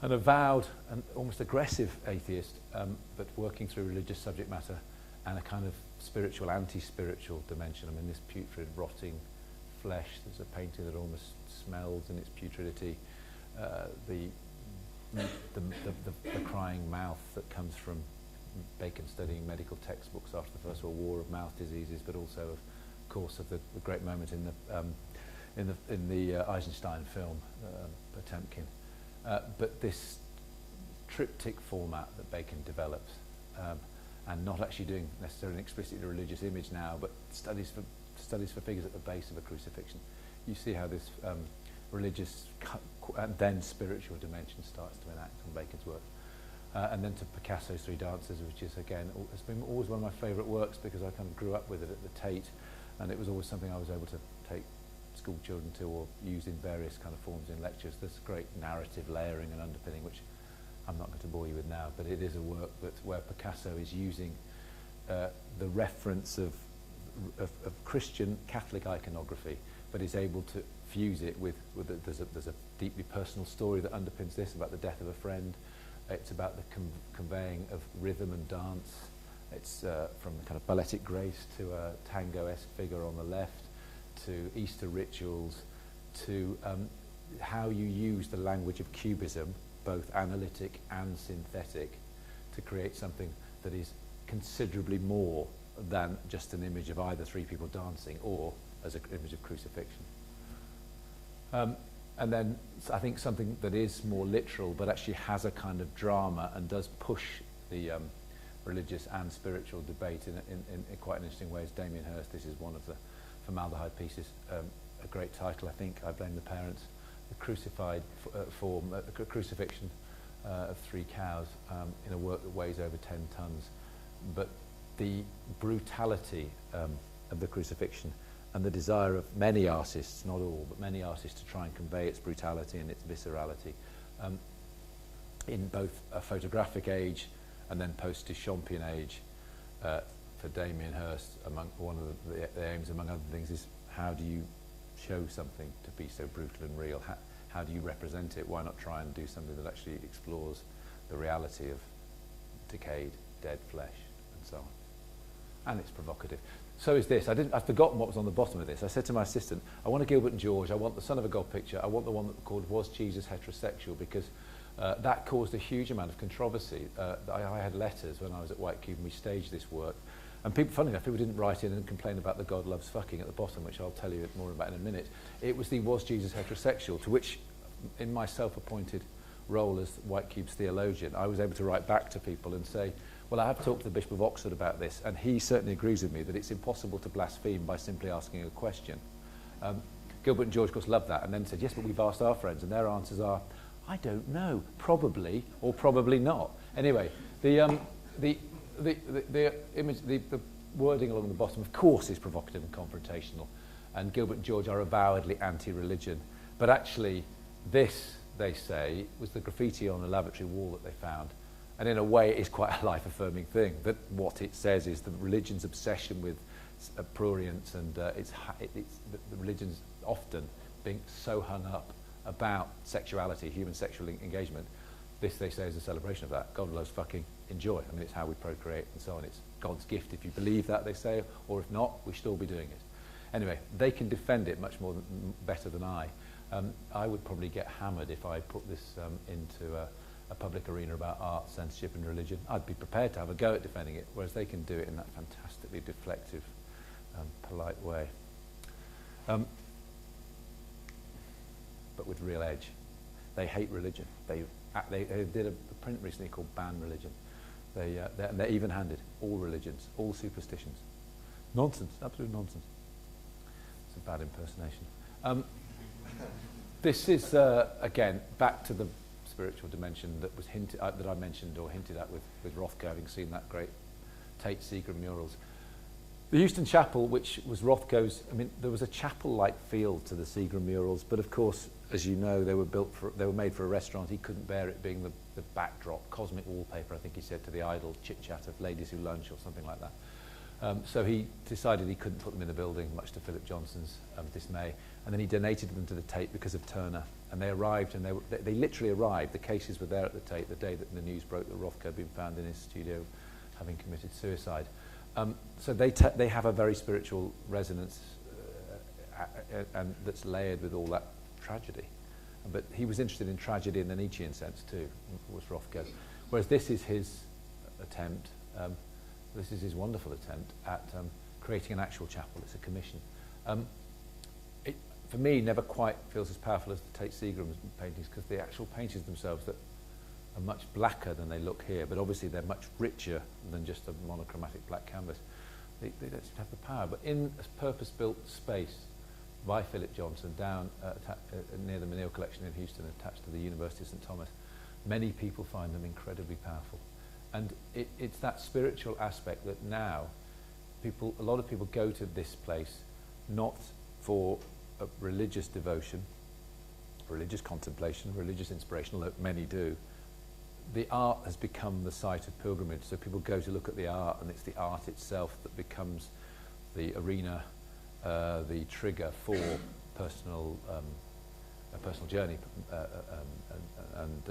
an avowed and almost aggressive atheist, but working through religious subject matter and a kind of spiritual, anti-spiritual dimension. I mean, this putrid, rotting flesh, there's a painting that almost smells in its putridity. The crying mouth that comes from Bacon studying medical textbooks after the First World War of mouth diseases, but also, of course, of the great moment in the Eisenstein film, Potemkin. But this triptych format that Bacon develops, and not actually doing necessarily an explicitly religious image now, but studies for figures at the base of a crucifixion. You see how this religious and then spiritual dimension starts to enact on Bacon's work. And then to Picasso's Three Dances, which is, again, has been always one of my favourite works because I kind of grew up with it at the Tate, and it was always something I was able to take school children to or use in various kind of forms in lectures. There's great narrative layering and underpinning, which I'm not going to bore you with now, but it is a work where Picasso is using the reference of Christian Catholic iconography, but is able to fuse it with there's a deeply personal story that underpins this about the death of a friend. It's about the conveying of rhythm and dance. It's from the kind of balletic grace to a tango-esque figure on the left, to Easter rituals, to how you use the language of cubism, both analytic and synthetic, to create something that is considerably more than just an image of either three people dancing or as an image of crucifixion. And then I think something that is more literal but actually has a kind of drama and does push the religious and spiritual debate in quite an interesting ways. Damien Hirst, this is one of the formaldehyde pieces, a great title, I think, I Blame the Parents, the crucified form, a crucifixion of three cows in a work that weighs over 10 tons. But the brutality of the crucifixion and the desire of many artists, not all, but many artists, to try and convey its brutality and its viscerality in both a photographic age and then post-Duchampian age. For Damien Hirst, one of the aims, among other things, is how do you show something to be so brutal and real? How do you represent it? Why not try and do something that actually explores the reality of decayed, dead flesh and so on? And it's provocative. So is this. I've forgotten what was on the bottom of this. I said to my assistant, I want a Gilbert and George, I want the Son of a God picture, I want the one that called Was Jesus Heterosexual, because that caused a huge amount of controversy. I had letters when I was at White Cube and we staged this work. And people, funny enough, people didn't write in and complain about the God loves fucking at the bottom, which I'll tell you more about in a minute. It was the Was Jesus Heterosexual, to which, in my self-appointed role as White Cube's theologian, I was able to write back to people and say, well, I have talked to the Bishop of Oxford about this, and he certainly agrees with me that it's impossible to blaspheme by simply asking a question. Gilbert and George, of course, loved that, and then said, yes, but we've asked our friends, and their answers are, I don't know, probably, or probably not. Anyway, the image, the wording along the bottom, of course, is provocative and confrontational, and Gilbert and George are avowedly anti-religion. But actually, this, they say, was the graffiti on a lavatory wall that they found. And in a way, it is quite a life-affirming thing, that what it says is the religion's obsession with prurience and the religion's often being so hung up about sexuality, human sexual engagement. This, they say, is a celebration of that. God loves fucking enjoy. I mean, it's how we procreate and so on. It's God's gift if you believe that, they say, or if not, we should all be doing it. Anyway, they can defend it much more better than I. I would probably get hammered if I put this into a public arena about art, censorship and religion. I'd be prepared to have a go at defending it, whereas they can do it in that fantastically deflective, polite way. But with real edge. They hate religion. They did a print recently called Ban Religion. They're even-handed. All religions, all superstitions. Nonsense, absolute nonsense. It's a bad impersonation. This is, again, back to the spiritual dimension that was that I mentioned or hinted at with Rothko, having seen that great Tate Seagram murals. The Euston Chapel, which was Rothko's, I mean, there was a chapel-like feel to the Seagram murals, but of course, as you know, they were made for a restaurant. He couldn't bear it being the backdrop, cosmic wallpaper, I think he said, to the idle chit-chat of ladies who lunch or something like that. So he decided he couldn't put them in the building, much to Philip Johnson's dismay, and then he donated them to the Tate because of Turner. And they arrived, and they literally arrived. The cases were there at the Tate the day that the news broke that Rothko had been found in his studio having committed suicide. So they have a very spiritual resonance, and that's layered with all that tragedy. But he was interested in tragedy in the Nietzschean sense too, was Rothko. Whereas this is his attempt, this is his wonderful attempt at creating an actual chapel. It's a commission. It, for me, never quite feels as powerful as the Tate Seagram's paintings, because the actual paintings themselves that are much blacker than they look here, but obviously they're much richer than just a monochromatic black canvas. They don't seem to have the power. But in a purpose-built space by Philip Johnson down near the Menil Collection in Houston, attached to the University of St. Thomas, many people find them incredibly powerful. And it's that spiritual aspect that now a lot of people go to this place not for a religious devotion, religious contemplation, religious inspiration, although many do. The art has become the site of pilgrimage, so people go to look at the art, and it's the art itself that becomes the arena, the trigger for a personal journey and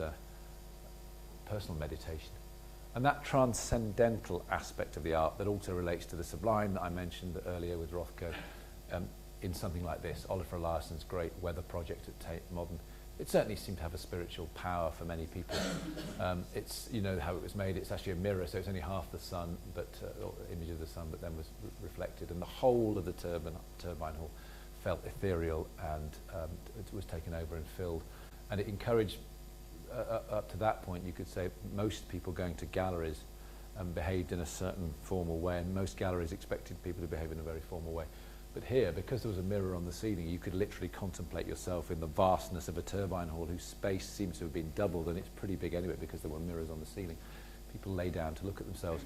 personal meditation. And that transcendental aspect of the art that also relates to the sublime that I mentioned earlier with Rothko, in something like this, Oliver Eliassen's great weather project at Tate Modern, it certainly seemed to have a spiritual power for many people. It's, you know how it was made, it's actually a mirror, so it's only half the sun, but image of the sun, but then was reflected, and the whole of the turbine hall felt ethereal, and it was taken over and filled, and it encouraged, up to that point, you could say, most people going to galleries behaved in a certain formal way, and most galleries expected people to behave in a very formal way. But here, because there was a mirror on the ceiling, you could literally contemplate yourself in the vastness of a turbine hall whose space seems to have been doubled, and it's pretty big anyway because there were mirrors on the ceiling. People lay down to look at themselves.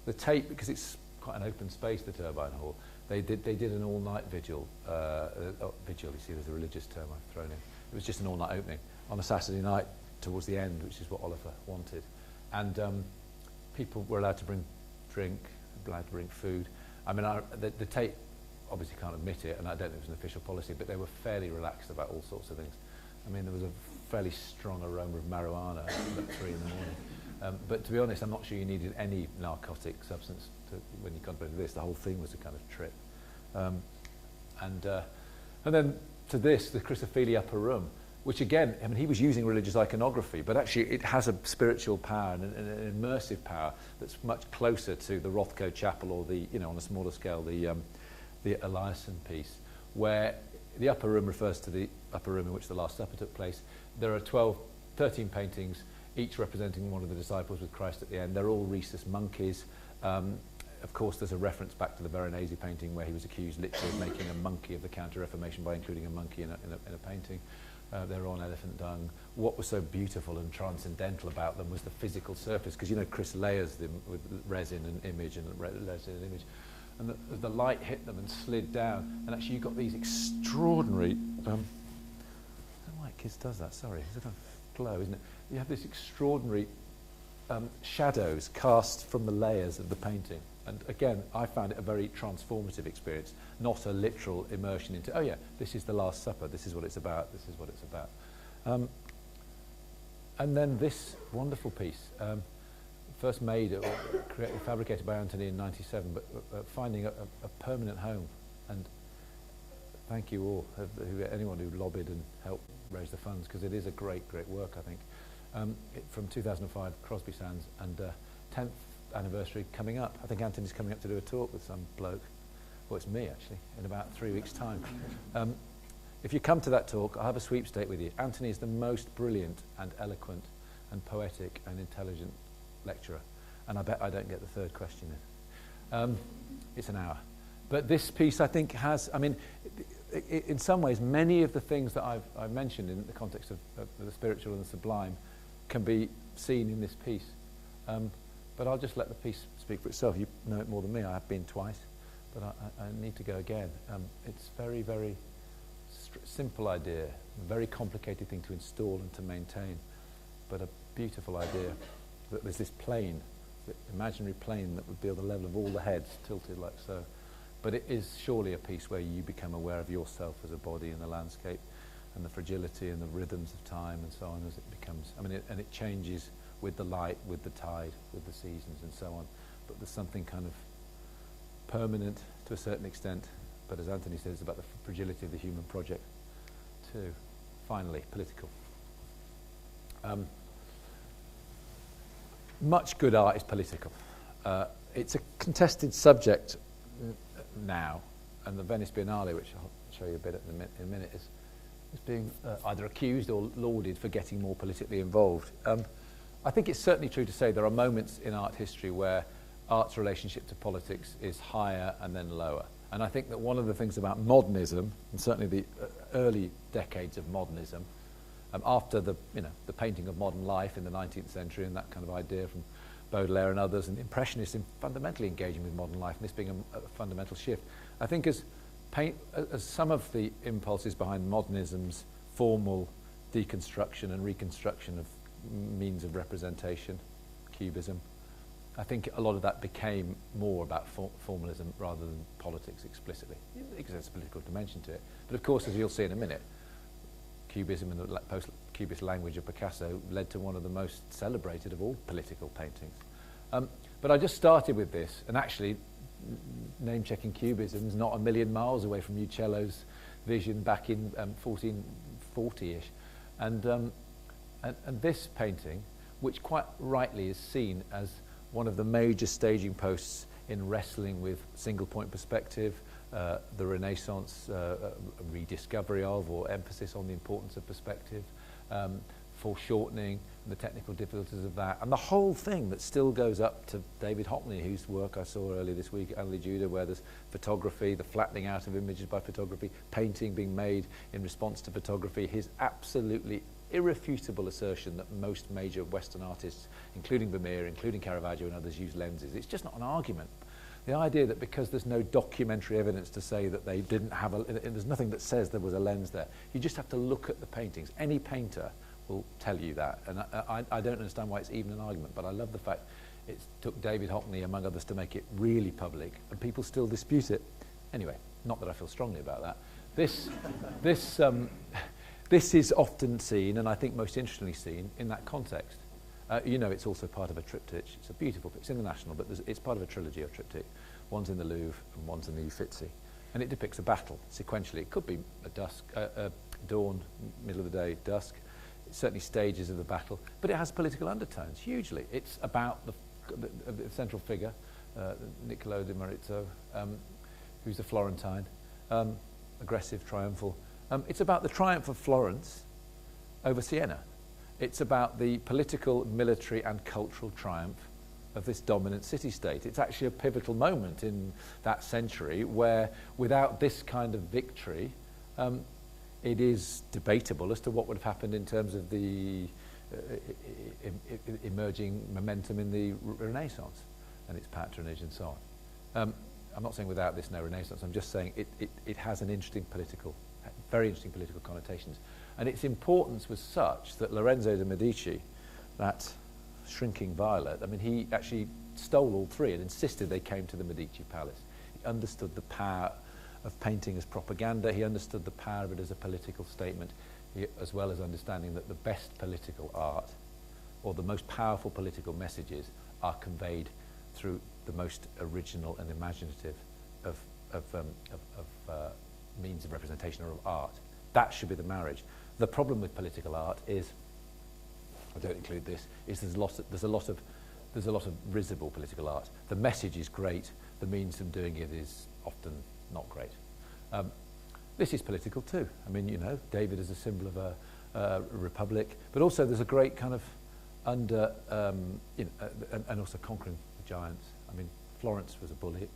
The Tate, because it's quite an open space, the turbine hall, they did an all-night vigil. Vigil, you see, there's a religious term I've thrown in. It was just an all-night opening on a Saturday night towards the end, which is what Oliver wanted. And people were allowed to bring drink, allowed to bring food. I mean, the Tate obviously can't admit it, and I don't know if it was an official policy, but they were fairly relaxed about all sorts of things. I mean, there was a fairly strong aroma of marijuana at 3 in the morning. But to be honest, I'm not sure you needed any narcotic substance when you contemplated this. The whole thing was a kind of trip. And then to this, the Chrysophilia Upper Room, which again, I mean, he was using religious iconography, but actually it has a spiritual power and an immersive power that's much closer to the Rothko Chapel, or the, you know, on a smaller scale, the Eliasson piece, where the upper room refers to the upper room in which the Last Supper took place. There are 13 paintings, each representing one of the disciples with Christ at the end. They're all rhesus monkeys. Of course, there's a reference back to the Veronese painting where he was accused literally of making a monkey of the Counter-Reformation by including a monkey in a painting. They're on elephant dung. What was so beautiful and transcendental about them was the physical surface, because, you know, Chris layers them with resin and image and resin and image. and the light hit them and slid down, and actually you got these extraordinary, I don't know why Kids does that, sorry, it's a kind of glow, isn't it? You have this extraordinary shadows cast from the layers of the painting. And again, I found it a very transformative experience, not a literal immersion into, oh yeah, this is the Last Supper, this is what it's about, this is what it's about. And then this wonderful piece, first made, or fabricated by Anthony in '97, but finding a permanent home. And thank you all, anyone who lobbied and helped raise the funds, because it is a great, great work, I think. From 2005, Crosby Sands, and 10th anniversary coming up. I think Anthony's coming up to do a talk with some bloke. Well, it's me, actually, in about 3 weeks' time. If you come to that talk, I'll have a sweepstake with you. Anthony is the most brilliant and eloquent and poetic and intelligent lecturer. And I bet I don't get the third question in. It's an hour. But this piece, I think, has, I mean, in some ways, many of the things that I've mentioned in the context of the spiritual and the sublime can be seen in this piece. But I'll just let the piece speak for itself. You know it more than me. I have been twice, but I need to go again. It's very, very simple idea, a very complicated thing to install and to maintain, but a beautiful idea that there's this plane, the imaginary plane that would be on the level of all the heads tilted like so. But it is surely a piece where you become aware of yourself as a body in the landscape and the fragility and the rhythms of time and so on as it becomes, I mean, and it changes with the light, with the tide, with the seasons and so on. But there's something kind of permanent to a certain extent. But as Anthony says, it's about the fragility of the human project too. Finally, political. Much good art is political. It's a contested subject now, and the Venice Biennale, which I'll show you a bit in a minute, is being either accused or lauded for getting more politically involved. I think it's certainly true to say there are moments in art history where art's relationship to politics is higher and then lower. And I think that one of the things about modernism, and certainly the early decades of modernism, after the painting of modern life in the 19th century and that kind of idea from Baudelaire and others, and Impressionists in fundamentally engaging with modern life, and this being a fundamental shift. I think as some of the impulses behind modernism's formal deconstruction and reconstruction of means of representation, Cubism, I think a lot of that became more about formalism rather than politics explicitly. Because there's a political dimension to it. But of course, as you'll see in a minute, Cubism and the post-Cubist language of Picasso led to one of the most celebrated of all political paintings. But I just started with this, and actually, name-checking Cubism is not a million miles away from Uccello's vision back in 1440-ish. And this painting, which quite rightly is seen as one of the major staging posts in wrestling with single-point perspective, the Renaissance rediscovery of or emphasis on the importance of perspective, foreshortening, and the technical difficulties of that, and the whole thing that still goes up to David Hockney, whose work I saw earlier this week at Anneli Judah, where there's photography, the flattening out of images by photography, painting being made in response to photography, his absolutely irrefutable assertion that most major Western artists, including Vermeer, including Caravaggio and others, use lenses. It's just not an argument. The idea that because there's no documentary evidence to say that they didn't have there's nothing that says there was a lens there. You just have to look at the paintings. Any painter will tell you that. And I don't understand why it's even an argument, but I love the fact it took David Hockney, among others, to make it really public, and people still dispute it. Anyway, not that I feel strongly about that. This is often seen, and I think most interestingly seen, in that context. It's also part of a triptych. It's a beautiful, it's in the National, but it's part of a trilogy of triptych. One's in the Louvre and one's in the Uffizi. And it depicts a battle sequentially. It could be a dawn, middle of the day, dusk. It's certainly stages of the battle, but it has political undertones, hugely. It's about the central figure, Niccolò di Maurizio, who's a Florentine, aggressive, triumphal. It's about the triumph of Florence over Siena. It's about the political, military and cultural triumph of this dominant city-state. It's actually a pivotal moment in that century where, without this kind of victory, it is debatable as to what would have happened in terms of the emerging momentum in the Renaissance and its patronage and so on. I'm not saying without this no Renaissance, I'm just saying it has an interesting political, very interesting political connotations. And its importance was such that Lorenzo de' Medici, that shrinking violet, I mean, he actually stole all three and insisted they came to the Medici Palace. He understood the power of painting as propaganda. He understood the power of it as a political statement, as well as understanding that the best political art, or the most powerful political messages, are conveyed through the most original and imaginative of means of representation or of art. That should be the marriage. The problem with political art is, I don't include this, is there's a lot of risible political art. The message is great, the means of doing it is often not great. This is political too. I mean, you know, David is a symbol of a republic, but also there's a great kind of and also conquering the giants. I mean, Florence was a bully.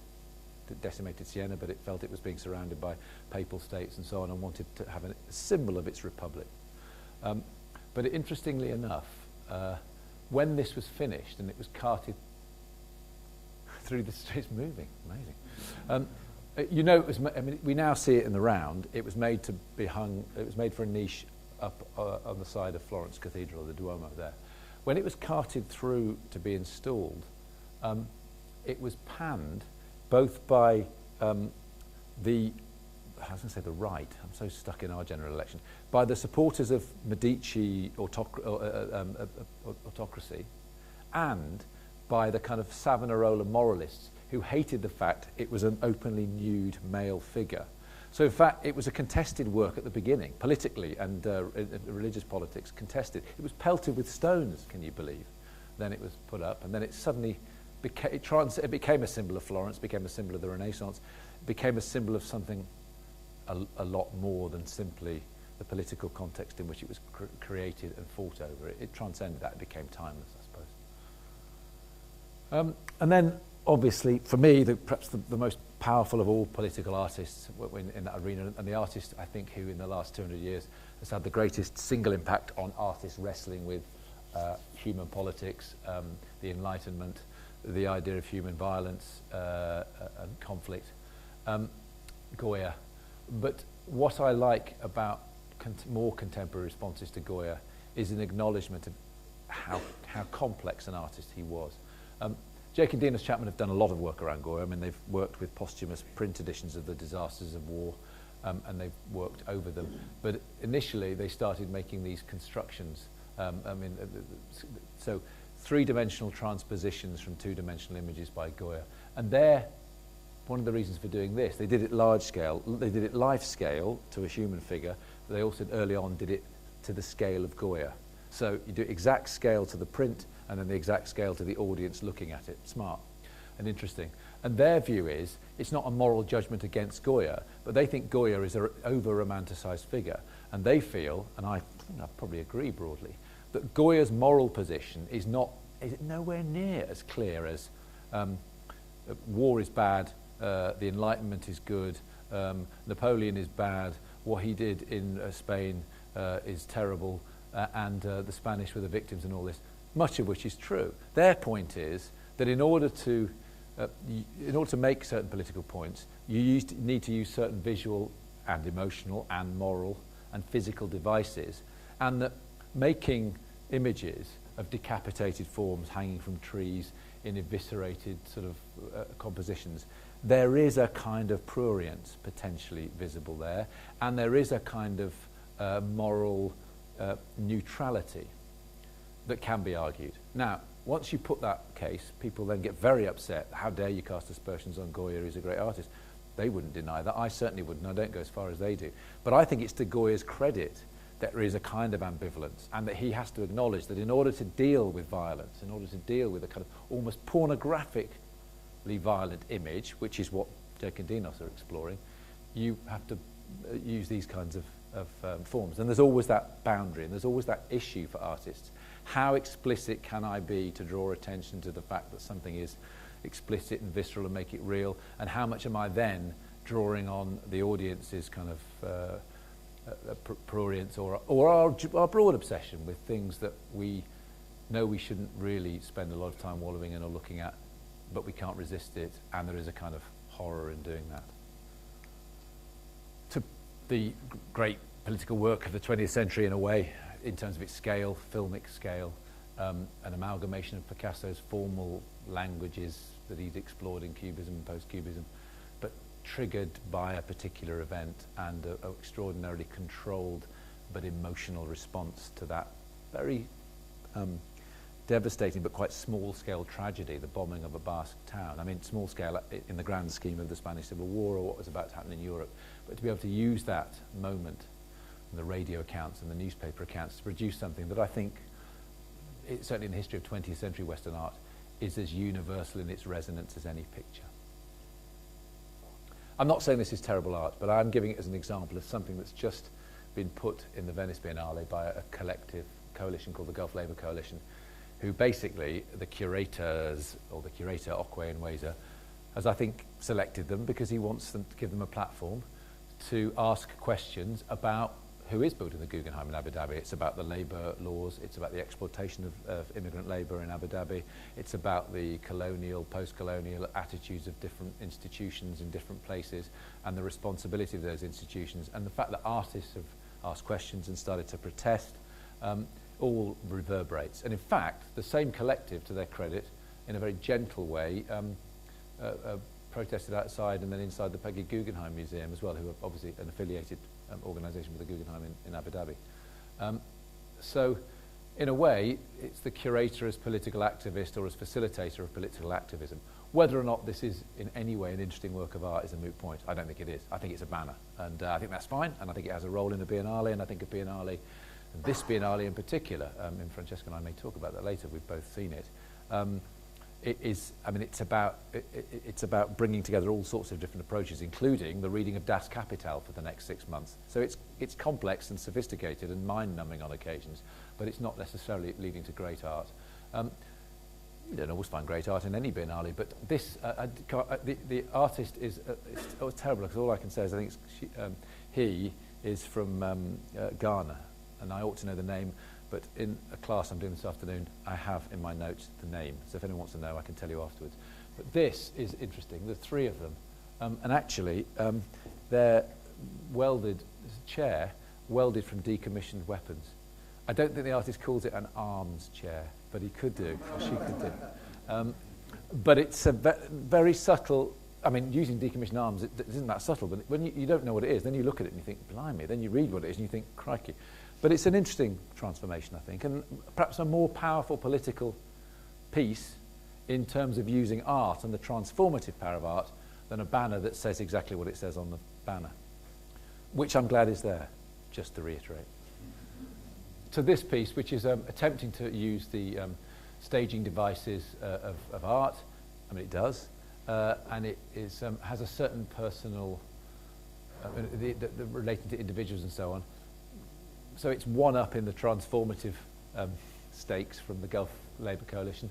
It decimated Siena, but it felt it was being surrounded by papal states and so on, and wanted to have a symbol of its republic. But interestingly enough, when this was finished and it was carted through the streets, moving, amazing. You know, it was. I mean, we now see it in the round. It was made to be hung. It was made for a niche up on the side of Florence Cathedral, the Duomo there. When it was carted through to be installed, it was panned both by I was going to say the right, I'm so stuck in our general election, by the supporters of Medici autocracy, and by the kind of Savonarola moralists who hated the fact it was an openly nude male figure. So in fact, it was a contested work at the beginning, politically and religious politics contested. It was pelted with stones, can you believe? Then it was put up, and then it suddenly it became a symbol of Florence, became a symbol of the Renaissance, became a symbol of something a lot more than simply the political context in which it was created and fought over. It transcended that, it became timeless, I suppose. And then, obviously, for me, perhaps the most powerful of all political artists in that arena, and the artist, I think, who in the last 200 years has had the greatest single impact on artists wrestling with human politics, the Enlightenment, the idea of human violence and conflict, Goya. But what I like about more contemporary responses to Goya is an acknowledgement of how complex an artist he was. Jake and Dinos Chapman have done a lot of work around Goya. I mean, they've worked with posthumous print editions of the disasters of war, and they've worked over them. But initially, they started making these constructions. So three-dimensional transpositions from two-dimensional images by Goya. And they're one of the reasons for doing this. They did it large scale. They did it life scale to a human figure. But they also early on did it to the scale of Goya. So you do exact scale to the print, and then the exact scale to the audience looking at it. Smart and interesting. And their view is, it's not a moral judgment against Goya, but they think Goya is an over-romanticized figure. And they feel, and I probably agree broadly, that Goya's moral position is nowhere near as clear as war is bad, the Enlightenment is good, Napoleon is bad, what he did in Spain is terrible, and the Spanish were the victims and all this, much of which is true. Their point is that in order to make certain political points, you need to use certain visual and emotional and moral and physical devices, and that making images of decapitated forms hanging from trees in eviscerated sort of compositions, there is a kind of prurience potentially visible there, and there is a kind of moral neutrality that can be argued. Now, once you put that case, people then get very upset. How dare you cast aspersions on Goya? He's a great artist. They wouldn't deny that. I certainly wouldn't. I don't go as far as they do. But I think it's to Goya's credit that there is a kind of ambivalence, and that he has to acknowledge that in order to deal with violence, in order to deal with a kind of almost pornographically violent image, which is what Jake and Dinos are exploring, you have to use these kinds of forms. And there's always that boundary, and there's always that issue for artists. How explicit can I be to draw attention to the fact that something is explicit and visceral and make it real, and how much am I then drawing on the audience's kind of prurience or our broad obsession with things that we know we shouldn't really spend a lot of time wallowing in or looking at, but we can't resist it, and there is a kind of horror in doing that. To the great political work of the 20th century, in a way, in terms of its scale, filmic scale, an amalgamation of Picasso's formal languages that he'd explored in Cubism and post-Cubism, but triggered by a particular event and an extraordinarily controlled but emotional response to that very devastating but quite small-scale tragedy, the bombing of a Basque town. I mean, small scale in the grand scheme of the Spanish Civil War or what was about to happen in Europe, but to be able to use that moment, and the radio accounts and the newspaper accounts, to produce something that I think, certainly in the history of 20th century Western art, is as universal in its resonance as any picture. I'm not saying this is terrible art, but I'm giving it as an example of something that's just been put in the Venice Biennale by a collective coalition called the Gulf Labour Coalition, who basically, the curators, or the curator, Okwe Nweza, has, I think, selected them because he wants them to give them a platform to ask questions about who is building the Guggenheim in Abu Dhabi. It's about the labour laws, it's about the exploitation of immigrant labour in Abu Dhabi, it's about the colonial, post-colonial attitudes of different institutions in different places and the responsibility of those institutions, and the fact that artists have asked questions and started to protest, all reverberates. And in fact, the same collective, to their credit, in a very gentle way, protested outside and then inside the Peggy Guggenheim Museum as well, who are obviously an affiliated organisation with the Guggenheim in Abu Dhabi. So, in a way, it's the curator as political activist or as facilitator of political activism. Whether or not this is in any way an interesting work of art is a moot point. I don't think it is. I think it's a banner. And I think that's fine, and I think it has a role in the Biennale, and I think a Biennale, this Biennale in particular, and Francesca and I may talk about that later, we've both seen it, it is, I mean, it's about bringing together all sorts of different approaches, including the reading of Das Kapital for the next 6 months. So it's complex and sophisticated and mind-numbing on occasions, but it's not necessarily leading to great art. You don't always find great art in any Biennale, but this, the artist is, it's terrible, because all I can say is I think he is from Ghana, and I ought to know the name, but in a class I'm doing this afternoon, I have in my notes the name. So if anyone wants to know, I can tell you afterwards. But this is interesting. There's 3 of them. And actually, they're welded, there's a chair welded from decommissioned weapons. I don't think the artist calls it an arms chair, but he could do, or she could do. But it's a very subtle, I mean, using decommissioned arms, it isn't that subtle, but when you don't know what it is, then you look at it and you think, blimey, then you read what it is and you think, crikey. But it's an interesting transformation, I think, and perhaps a more powerful political piece in terms of using art and the transformative power of art than a banner that says exactly what it says on the banner, which I'm glad is there, just to reiterate. To this piece, which is attempting to use the staging devices of art, I mean, it does, and it is, has a certain personal, relating to individuals and so on. So it's one up in the transformative stakes from the Gulf Labour Coalition,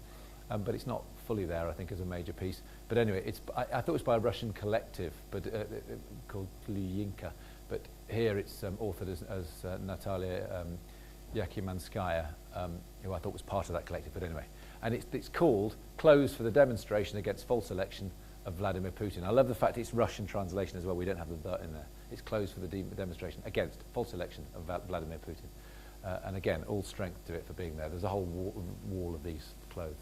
but it's not fully there, I think, as a major piece. But anyway, I thought it was by a Russian collective, but called Lyinka. But here it's authored as Natalia Yakimanskaya, who I thought was part of that collective. But anyway, and it's called "Closed for the Demonstration Against False Election of Vladimir Putin." I love the fact it's Russian translation as well. We don't have the "the" in there. It's closed for the demonstration against false election of Vladimir Putin. And again, all strength to it for being there. There's a whole wall of these clothes.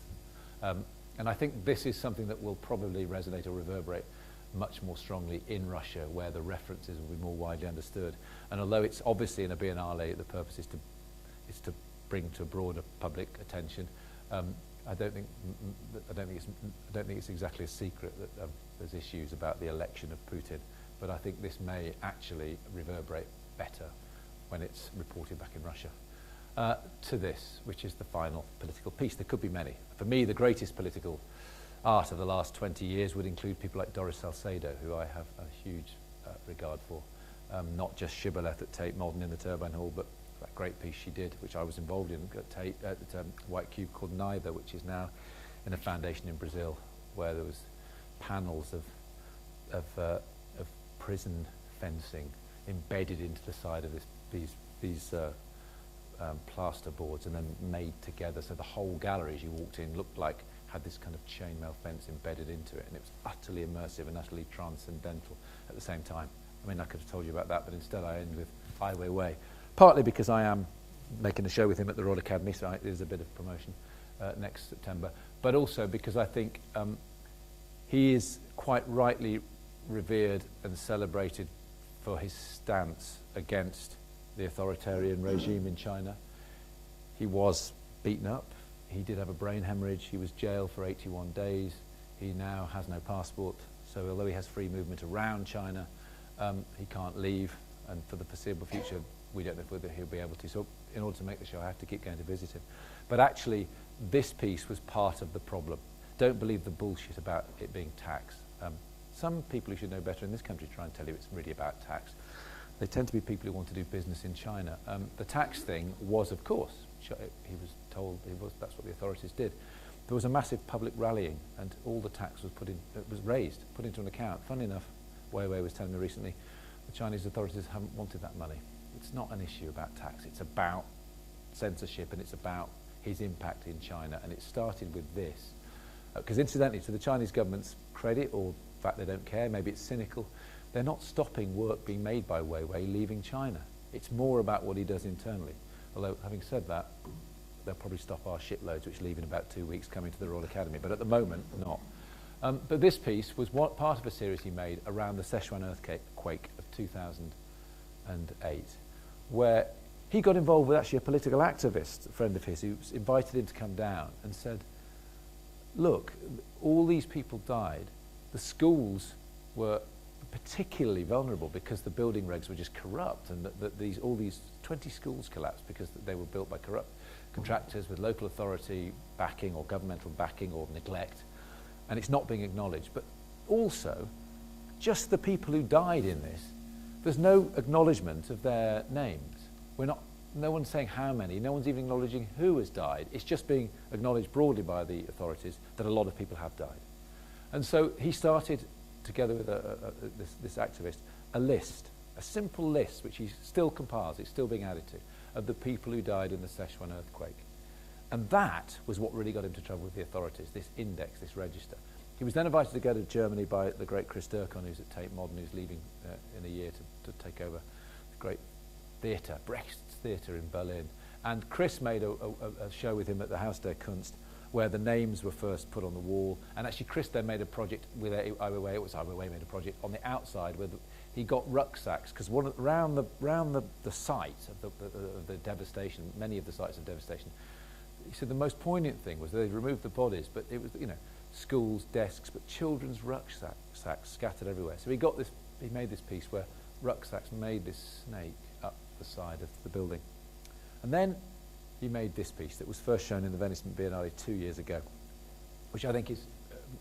And I think this is something that will probably resonate or reverberate much more strongly in Russia, where the references will be more widely understood. And although it's obviously in a Biennale, the purpose is to bring to broader public attention, I don't think it's exactly a secret that there's issues about the election of Putin. But I think this may actually reverberate better when it's reported back in Russia. To this, which is the final political piece. There could be many. For me, the greatest political art of the last 20 years would include people like Doris Salcedo, who I have a huge regard for. Not just Shibboleth at Tate Modern in the Turbine Hall, but that great piece she did, which I was involved in at Tate, at White Cube, called Neither, which is now in a foundation in Brazil, where there was panels of prison fencing embedded into the side of these plaster boards and then made together, so the whole gallery as you walked in looked like had this kind of chainmail fence embedded into it, and it was utterly immersive and utterly transcendental at the same time. I mean, I could have told you about that, but instead I end with Ai Weiwei, partly because I am making a show with him at the Royal Academy, so it is a bit of promotion next September, but also because I think he is quite rightly revered and celebrated for his stance against the authoritarian regime in China. He was beaten up. He did have a brain hemorrhage. He was jailed for 81 days. He now has no passport. So although he has free movement around China, he can't leave. And for the foreseeable future, we don't know whether he'll be able to. So in order to make the show, I have to keep going to visit him. But actually, this piece was part of the problem. Don't believe the bullshit about it being tax. Some people who should know better in this country try and tell you it's really about tax. They tend to be people who want to do business in China. The tax thing was, of course, he was told that's what the authorities did. There was a massive public rallying, and all the tax was put into an account. Funny enough, Weiwei was telling me recently, the Chinese authorities haven't wanted that money. It's not an issue about tax. It's about censorship, and it's about his impact in China. And it started with this. Because incidentally, to the Chinese government's credit, or the fact they don't care, maybe it's cynical, they're not stopping work being made by Weiwei leaving China. It's more about what he does internally. Although, having said that, they'll probably stop our shiploads, which leave in about 2 weeks, coming to the Royal Academy. But at the moment, not. But this piece was part of a series he made around the Sichuan earthquake of 2008, where he got involved with actually a political activist, a friend of his, who invited him to come down and said, look, all these people died. The schools were particularly vulnerable because the building regs were just corrupt, and all these 20 schools collapsed because they were built by corrupt contractors with local authority backing or governmental backing or neglect, and it's not being acknowledged. But also, just the people who died in this, there's no acknowledgement of their names. No one's saying how many, no one's even acknowledging who has died. It's just being acknowledged broadly by the authorities that a lot of people have died. And so he started, together with this activist, a simple list, which he still compiles, it's still being added to, of the people who died in the Sichuan earthquake. And that was what really got him to trouble with the authorities, this index, this register. He was then invited to go to Germany by the great Chris Durkon, who's at Tate Modern, who's leaving in a year to take over the great theatre, Brecht's Theatre in Berlin. And Chris made a show with him at the Haus der Kunst, where the names were first put on the wall. And actually Chris then made a project with Ai Weiwei. It was Ai Weiwei made a project on the outside where he got rucksacks, because around the site of the devastation, many of the sites of devastation, he said the most poignant thing was that they'd removed the bodies, but it was, schools, desks, but children's rucksacks scattered everywhere. So he made this piece where rucksacks made this snake up the side of the building. And then he made this piece that was first shown in the Venice Biennale 2 years ago, which I think is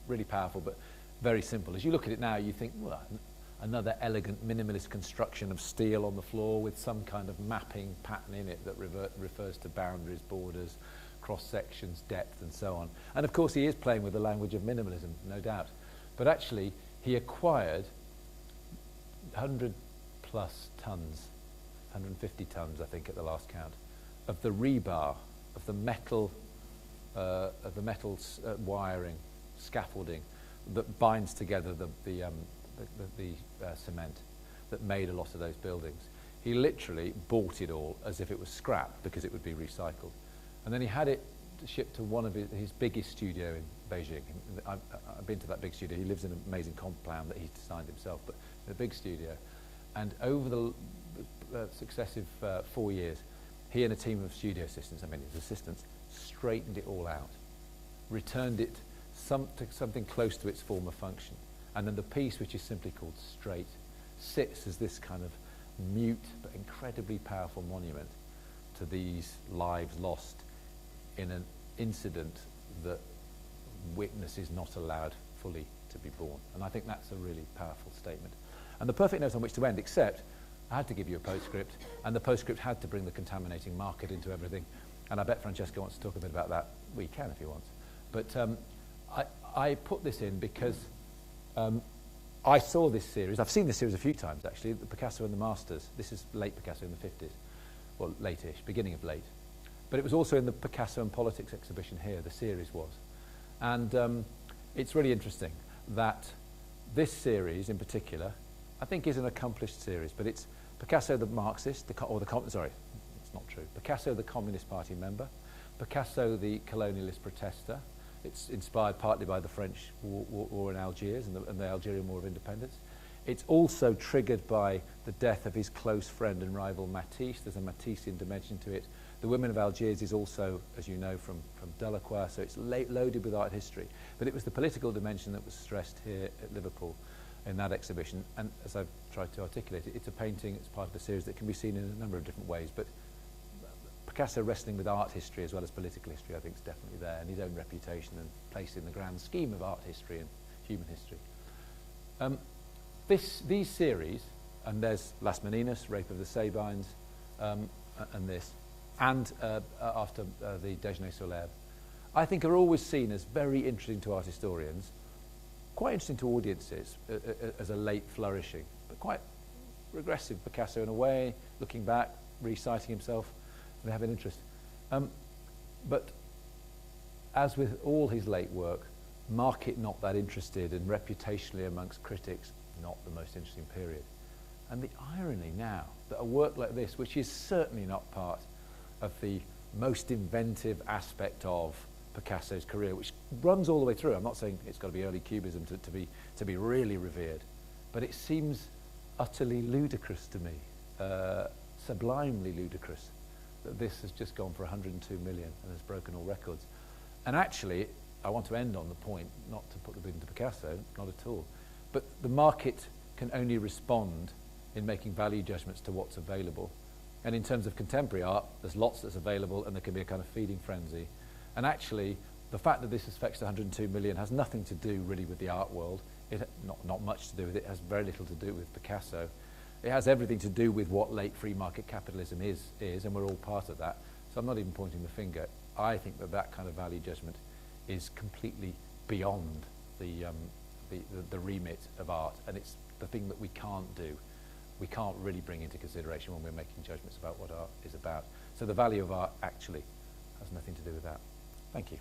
really powerful, but very simple. As you look at it now, you think, well, another elegant minimalist construction of steel on the floor with some kind of mapping pattern in it that refers to boundaries, borders, cross-sections, depth, and so on. And of course, he is playing with the language of minimalism, no doubt. But actually, he acquired 100 plus tons, 150 tons, I think, at the last count, of the rebar, of the metal wiring, scaffolding that binds together the cement that made a lot of those buildings. He literally bought it all as if it was scrap because it would be recycled. And then he had it shipped to one of his biggest studio in Beijing. I've been to that big studio. He lives in an amazing compound that he's designed himself, but in a big studio. And over the successive 4 years, he and a team of studio assistants, his assistants, straightened it all out, returned it to something close to its former function. And then the piece, which is simply called Straight, sits as this kind of mute but incredibly powerful monument to these lives lost in an incident that witness is not allowed fully to be born. And I think that's a really powerful statement. And the perfect note on which to end, except I had to give you a postscript, and the postscript had to bring the contaminating market into everything. And I bet Francesca wants to talk a bit about that. We can if he wants. But I put this in because I saw this series. I've seen this series a few times, actually, the Picasso and the Masters. This is late Picasso in the 50s. Well, late-ish, beginning of late. But it was also in the Picasso and Politics exhibition here, the series was. And it's really interesting that this series in particular, I think, is an accomplished series, but it's Picasso the Marxist, sorry, it's not true. Picasso the Communist Party member, Picasso the colonialist protester. It's inspired partly by the French war in Algiers and the Algerian War of Independence. It's also triggered by the death of his close friend and rival Matisse. There's a Matissean dimension to it. The Women of Algiers is also, as you know, from Delacroix, so it's loaded with art history. But it was the political dimension that was stressed here at Liverpool in that exhibition. And as I've tried to articulate it, it's a painting, it's part of a series that can be seen in a number of different ways. But Picasso wrestling with art history as well as political history, I think, is definitely there, and his own reputation and place in the grand scheme of art history and human history. These series, and there's Las Meninas, Rape of the Sabines, and this, and after the Déjeuner sur l'herbe, I think are always seen as very interesting to art historians, quite interesting to audiences as a late flourishing, but quite regressive Picasso in a way, looking back, reciting himself, and they have an interest. But as with all his late work, market not that interested, and reputationally amongst critics, not the most interesting period. And the irony now that a work like this, which is certainly not part of the most inventive aspect of Picasso's career, which runs all the way through. I'm not saying it's got to be early Cubism to be really revered, but it seems utterly ludicrous to me, sublimely ludicrous, that this has just gone for 102 million and has broken all records. And actually, I want to end on the point, not to put the blame to Picasso, not at all, but the market can only respond in making value judgments to what's available. And in terms of contemporary art, there's lots that's available, and there can be a kind of feeding frenzy. And actually, the fact that this has fetched 102 million has nothing to do really with the art world. Not much to do with it. It has very little to do with Picasso. It has everything to do with what late free market capitalism is, and we're all part of that. So I'm not even pointing the finger. I think that kind of value judgment is completely beyond the remit of art, and it's the thing that we can't do. We can't really bring into consideration when we're making judgments about what art is about. So the value of art actually has nothing to do with that. Thank you.